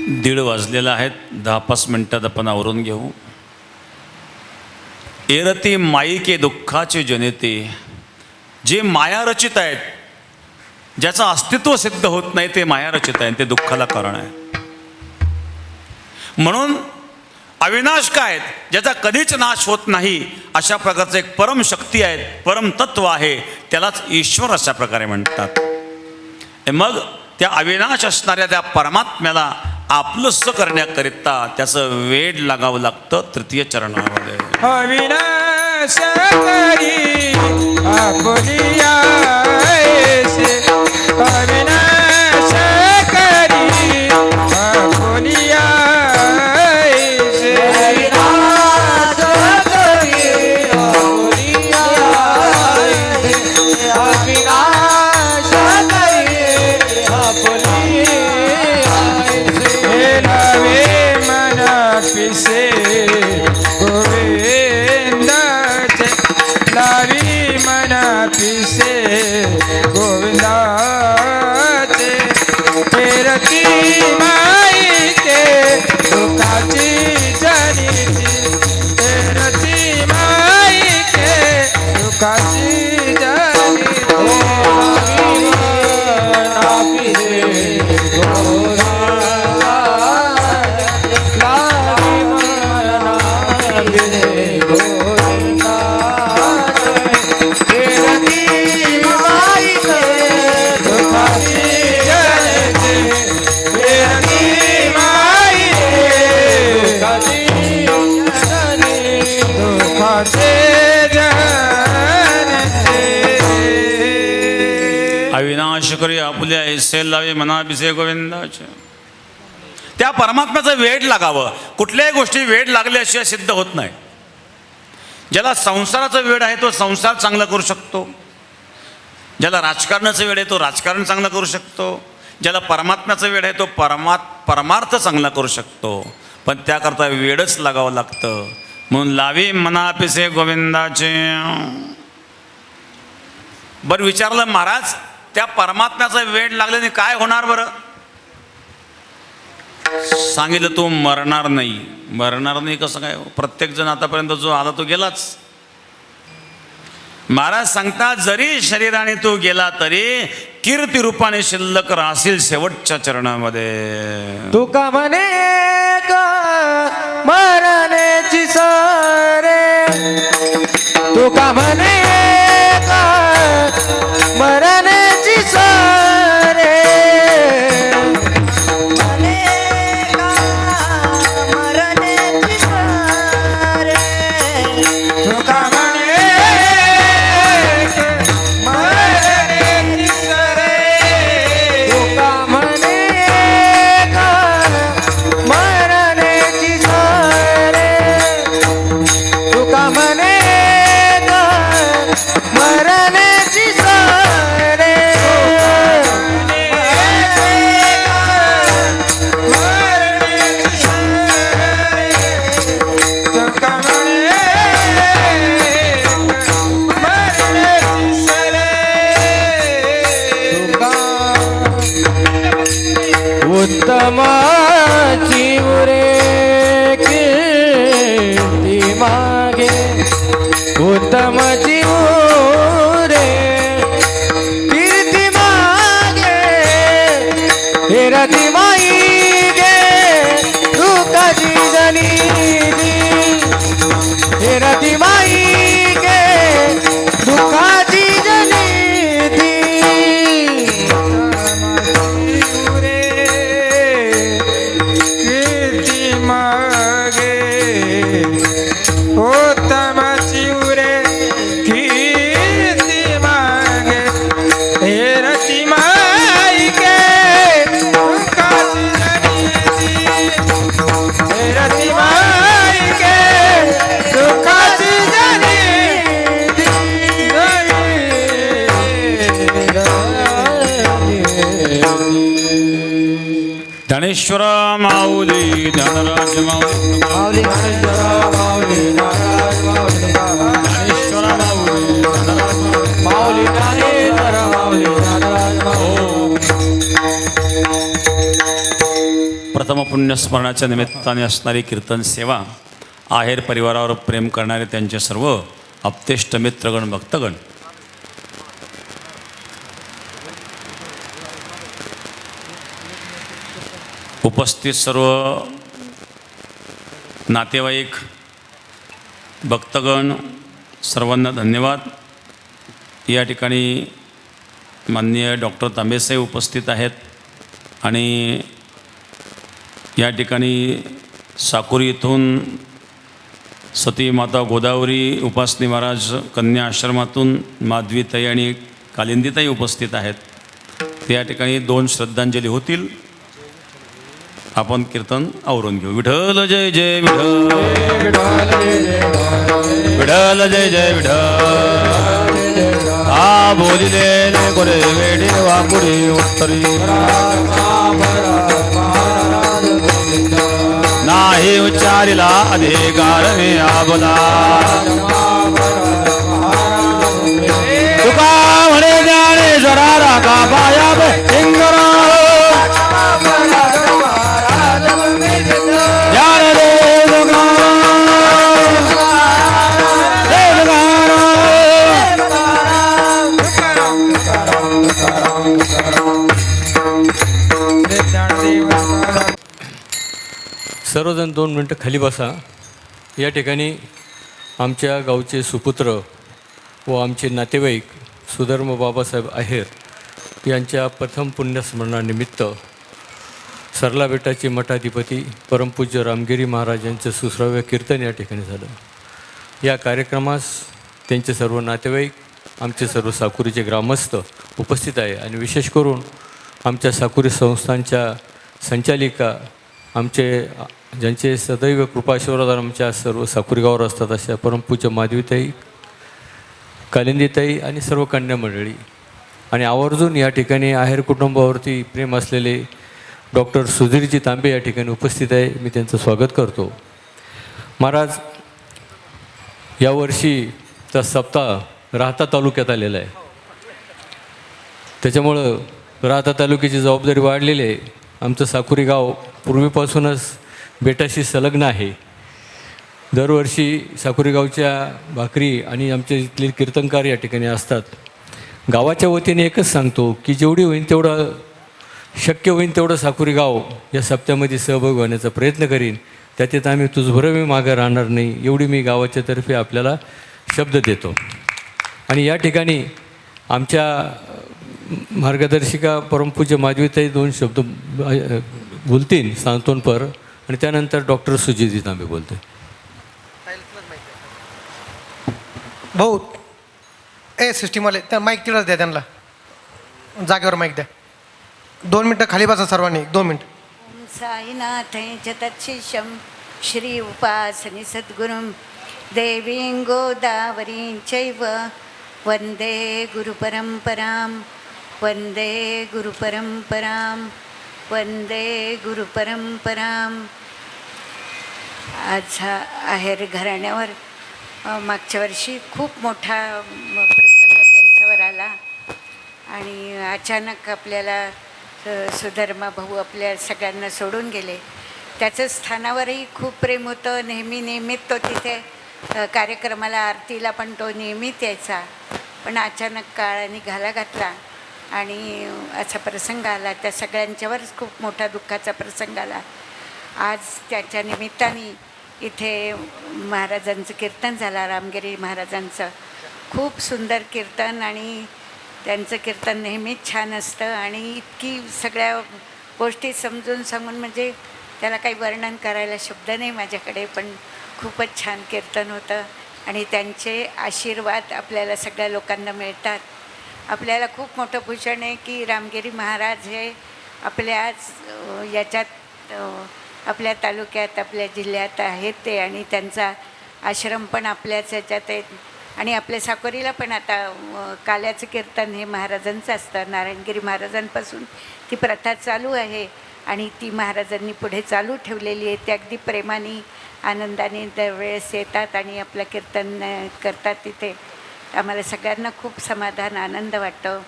1:30 वाजलेला आहेत. 10-5 मिनटात आपण आवरून घेऊ. एरती माईके दुःखाचे जनिते, जे माया रचित आहेत, ज्याचं अस्तित्व सिद्ध होत नाही ते माया रचित आहे, ते दुःखाला कारण आहे. म्हणून अविनाश काय आहेत, ज्याचा कधीच नाश होत नाही, अशा प्रकारचं एक परमशक्ती आहे, परमतत्व आहे, त्यालाच ईश्वर अशा प्रकारे म्हणतात. मग त्या अविनाश असणाऱ्या त्या परमात्म्याला आपलंसं करण्याकरिता त्याचं वेड लागावं लागतं. तृतीय चरणामध्ये अविनाश करी आपुलिया ऐसे, अविनाश करी आपुलिया ऐसे, अविनाश करी आपुलिया ऐसे, अविनाश करी आपुलिया ऐसे. हे नवे मन पिसे गोविंदाचे, लावी मना पिसे गोविंदाचे. फेरती माईके दुःखाची जनिती, फेरती माईके दुःखाची जनिती. लावी मना पिसे अविनाश करी आपुल्या ऐसे, लावे मना पिसे गोविंदाचे. त्या परमात्म्याचं वेड लागावं. कुठल्याही गोष्टी वेड लागल्याशिवाय सिद्ध होत नाही. ज्याला संसाराचं वेड आहे तो संसार चांगला करू शकतो, ज्याला राजकारणाचं वेड आहे तो राजकारण चांगलं करू शकतो, ज्याला परमात्म्याचं वेड आहे तो परमार्थ चांगला करू शकतो. पण त्याकरता वेडच लागावं लागतं. म्हणून लावी मना पिसे गोविंदाचे. बरं विचारलं महाराज, त्या परमात्म्याचं वेड लागल्याने काय होणार बरं? सांगितलं तू मरणार नाही. मरणार नाही कसं काय? प्रत्येक जण आतापर्यंत जो आला तो गेलाच. महाराज सांगतात, जरी शरीराने तू गेला तरी कीर्ती रूपाने शिल्लक राहशील शेवटच्या चरणामध्ये. तुका म्हणे का मरण्याची सारे, तुका म्हणे का मरण्याची सारे, तुका म्हणे मरण्याची सारे, तुका म्हणे का मरण्याची सारे, तुका म्हणे का मरण्याची सारे, मरण्याची सारे, तुका म्हणे मरण्याची सारे. तुका उत्तमाची उरे कीर्ती मागे, उत्तमाची उरे कीर्ती मागे, हेरती माई गे दुःखाची जनिती, हेरती माई गे दुःखाची जनिती. कीर्ती मागे उत्तमाची उरे कीर्ती मागे, हेरती माईके दुःखाची जनिती, हेरती माईके दुःखाची जनिती. धनेश्वर माऊली, धनराज माऊली, माऊली माऊली नाराज माऊली, धनेश्वर माऊली, धनराज माऊली ज्ञानेश्वर माऊली नाराज माऊली. प्रथम पुण्यस्मरणाच्या निमित्ताने असणारी कीर्तन सेवा, आहेर परिवारावर प्रेम करणारे त्यांचे सर्व आप्तेष्ट मित्रगण भक्तगण, उपस्थित सर्व नातेवाईक भक्तगण, सर्वांना धन्यवाद. या ठिकाणी माननीय डॉक्टर तांबेसाहेब उपस्थित आहेत आणि या ठिकाणी साकुरी इथून सती माता गोदावरी उपासनी महाराज कन्या आश्रमातून माधवीताई आणि कालिंदीताई उपस्थित आहेत. त्या ठिकाणी 2 श्रद्धांजली होतील. आपण कीर्तन आवरून घेऊ. विठ्ठल जय जय विठ्ठल, विठ्ठल जय जय विठ्ठल. आ बोलिले कोरे वेडे वाकुडे उत्तरी, नाही उच्चारिला अधिकार मे आबला. तुका म्हणे ज्ञानेश्वरा राखा पाया इंगरा, सर्वजण 2 मिनटं खाली बसा. या ठिकाणी आमच्या गावचे सुपुत्र व आमचे नातेवाईक सुधर्म बाबासाहेब आहेर यांच्या प्रथम पुण्यस्मरणानिमित्त सरला बेटाचे मठाधिपती परमपूज्य रामगिरी महाराज यांचं 6वे कीर्तन या ठिकाणी झालं. या कार्यक्रमास त्यांचे सर्व नातेवाईक, आमचे सर्व साकुरीचे ग्रामस्थ उपस्थित आहे आणि विशेष करून आमच्या साकुरी संस्थांच्या संचालिका, आमचे ज्यांचे सदैव कृपाशीर्वाद आमच्या सर्व साकुरी गावावर असतात अशा परमपूज्य माधवीताई, कालिंदीताई आणि सर्व कन्या मंडळी, आणि आवर्जून या ठिकाणी आहेर कुटुंबावरती प्रेम असलेले डॉक्टर सुधीरजी तांबे या ठिकाणी उपस्थित आहे. मी त्यांचं स्वागत करतो. महाराज, यावर्षीचा सप्ताह राहता तालुक्यात आलेला आहे. त्याच्यामुळं राहता तालुक्याची जबाबदारी वाढलेली आहे. आमचं साकुरी गाव पूर्वीपासूनच बेटाशी संलग्न आहे. दरवर्षी साकुरी गावच्या भाकरी आणि आमचे इथले कीर्तनकार या ठिकाणी असतात. गावाच्या वतीने एकच सांगतो की जेवढी होईल तेवढं, शक्य होईल तेवढं साकुरी गाव या सप्त्यामध्ये सहभागी होण्याचा प्रयत्न करीन. त्याच्यात आम्ही तुझभरही मागं राहणार नाही, एवढी मी गावाच्या तर्फे आपल्याला शब्द देतो. आणि या ठिकाणी आमच्या मार्गदर्शिका परमपूज्य माधवीताई 2 शब्द बोलतील सांत्वनपर, आणि त्यानंतर डॉक्टर सुजितजी तांबे बोलते. भाऊ, सिस्टीमवाले त्या माईक तिकडंच द्या, त्यांना जागेवर माईक द्या. 2 मिनटं खाली बसा सर्वांनी, 2 मिनटं. ओम साईनाथै च तत्शिष्यं श्री उपासनी सद्गुरुं देवीं गोदावरीं चैव वंदे गुरुपरंपरां, वंदे गुरुपरंपरां, वंदे गुरुपरंपरां. आज आहेर घराण्यावर मागच्या वर्षी खूप मोठा प्रसंग त्यांच्यावर आला आणि अचानक आपल्याला सुधर्मा भाऊ आपल्या सगळ्यांना सोडून गेले. त्याचं स्थानावरही खूप प्रेम होतं. नेहमीच तो तिथे कार्यक्रमाला, आरतीला पण तो नेहमीच यायचा. पण अचानक काळाने घाला घातला आणि असा प्रसंग आला. त्या सगळ्यांच्यावरच खूप मोठा दुःखाचा प्रसंग आला. आज त्याच्या निमित्ताने इथे महाराजांचं कीर्तन झालं, रामगिरी महाराजांचं. खूप सुंदर कीर्तन, आणि त्यांचं कीर्तन नेहमीच छान असतं आणि इतकी सगळ्या गोष्टी समजून सांगून म्हणजे त्याला काही वर्णन करायला शब्द नाही माझ्याकडे. पण खूपच छान कीर्तन होतं आणि त्यांचे आशीर्वाद आपल्याला सगळ्या लोकांना मिळतात. आपल्याला खूप मोठं भूषण आहे की रामगिरी महाराज हे आपल्या आज याच्यात आपल्या तालुक्यात, आपल्या जिल्ह्यात आहेत ते, आणि त्यांचा आश्रम पण आपल्याच याच्यात आहे. आणि आपल्या साकोरीला पण आता काल्याचं कीर्तन हे महाराजांचं असतं. नारायणगिरी महाराजांपासून ती प्रथा चालू आहे आणि ती महाराजांनी पुढे चालू ठेवलेली आहे. ते अगदी प्रेमाने, आनंदाने दरवेळेस येतात आणि आपलं कीर्तन करतात तिथे. आम्हाला सगळ्यांना खूप समाधान, आनंद वाटतो.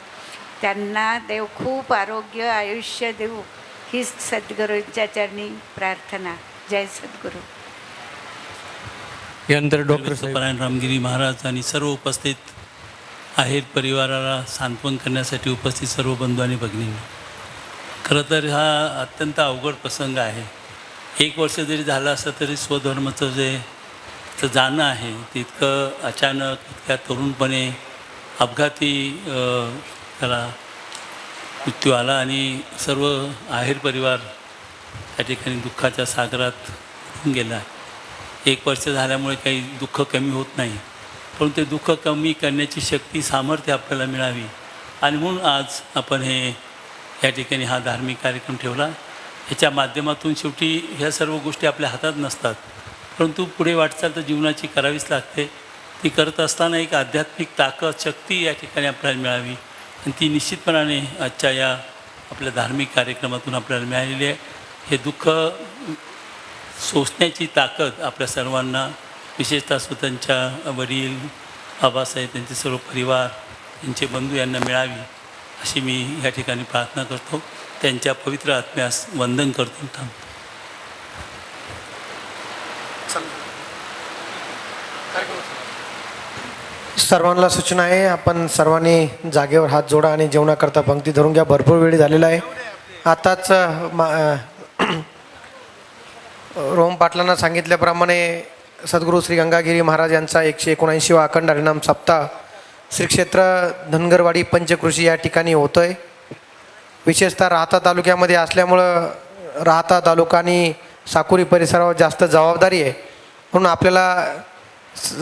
त्यांना देव खूप आरोग्य, आयुष्य देऊ हीच सद्गुरूंच्या चरणी प्रार्थना. जय सद्गुरू. यानंतर डॉक्टर साहेब. परायण रामगिरी महाराज आणि सर्व उपस्थित आहेर परिवाराला सांत्वन करण्यासाठी उपस्थित सर्व बंधू आणि भगिनींनी, खरं तर हा अत्यंत अवघड प्रसंग आहे. 1 वर्ष जरी झालं असलं तरी स्वधर्माचं जे जाणं आहे ते इतकं अचानक, इतक्या तरुणपणे अपघाती त्याला मृत्यू आला आणि सर्व आहेर परिवार त्या ठिकाणी दुःखाच्या सागरात बुडून गेला. 1 वर्ष झाल्यामुळे काही दुःख कमी होत नाही, पण ते दुःख कमी करण्याची शक्ती, सामर्थ्य आपल्याला मिळावी आणि म्हणून आज आपण या ठिकाणी हा धार्मिक कार्यक्रम ठेवला. ह्याच्या माध्यमातून शेवटी ह्या सर्व गोष्टी आपल्या हातात नसतात, परंतु पुढे वाटचाल तर जीवनाची करावीच लागते. ती करत असताना एक आध्यात्मिक ताकद, शक्ती या ठिकाणी आपल्याला मिळावी आणि ती निश्चितपणाने आजच्या या आपल्या धार्मिक कार्यक्रमातून आपल्याला मिळालेली आहे. हे दुःख सोसण्याची ताकद आपल्या सर्वांना, विशेषतः स्वतःच्या वडील, बाबासाहेब, त्यांचे सर्व परिवार, त्यांचे बंधू यांना मिळावी अशी मी या ठिकाणी प्रार्थना करतो. त्यांच्या पवित्र आत्म्यास वंदन करतो. थांबतो. सर्वांना सूचना आहे, आपण सर्वांनी जागेवर हात जोडा आणि जेवणाकरता पंक्ती धरून घ्या. भरपूर वेळ झालेला आहे. आताच रोम पाटलांना सांगितल्याप्रमाणे सद्गुरू श्री गंगागिरी महाराज यांचा 179वा अखंड हरिनाम सप्ताह श्री क्षेत्र धनगरवाडी पंचकृषी या ठिकाणी होतो आहे. विशेषतः राहता तालुक्यामध्ये असल्यामुळं राहता तालुका आणि साकुरी परिसरावर जास्त जबाबदारी आहे, म्हणून आपल्याला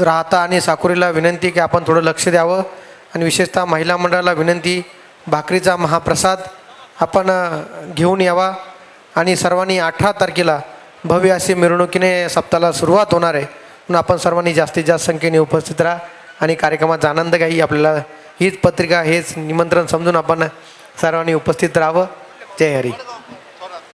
राहता आणि साकुरीला विनंती की आपण थोडं लक्ष द्यावं आणि विशेषतः महिला मंडळाला विनंती, भाकरीचा महाप्रसाद आपण घेऊन यावा आणि सर्वांनी 18 तारखेला भव्य अशी मिरवणुकीने सप्ताहाला सुरुवात होणार आहे, म्हणून आपण सर्वांनी जास्तीत जास्त संख्येने उपस्थित राहा आणि कार्यक्रमाचा आनंद घ्या. आपल्याला हीच पत्रिका, हेच निमंत्रण समजून आपण सर्वांनी उपस्थित राहावं. जय हरी.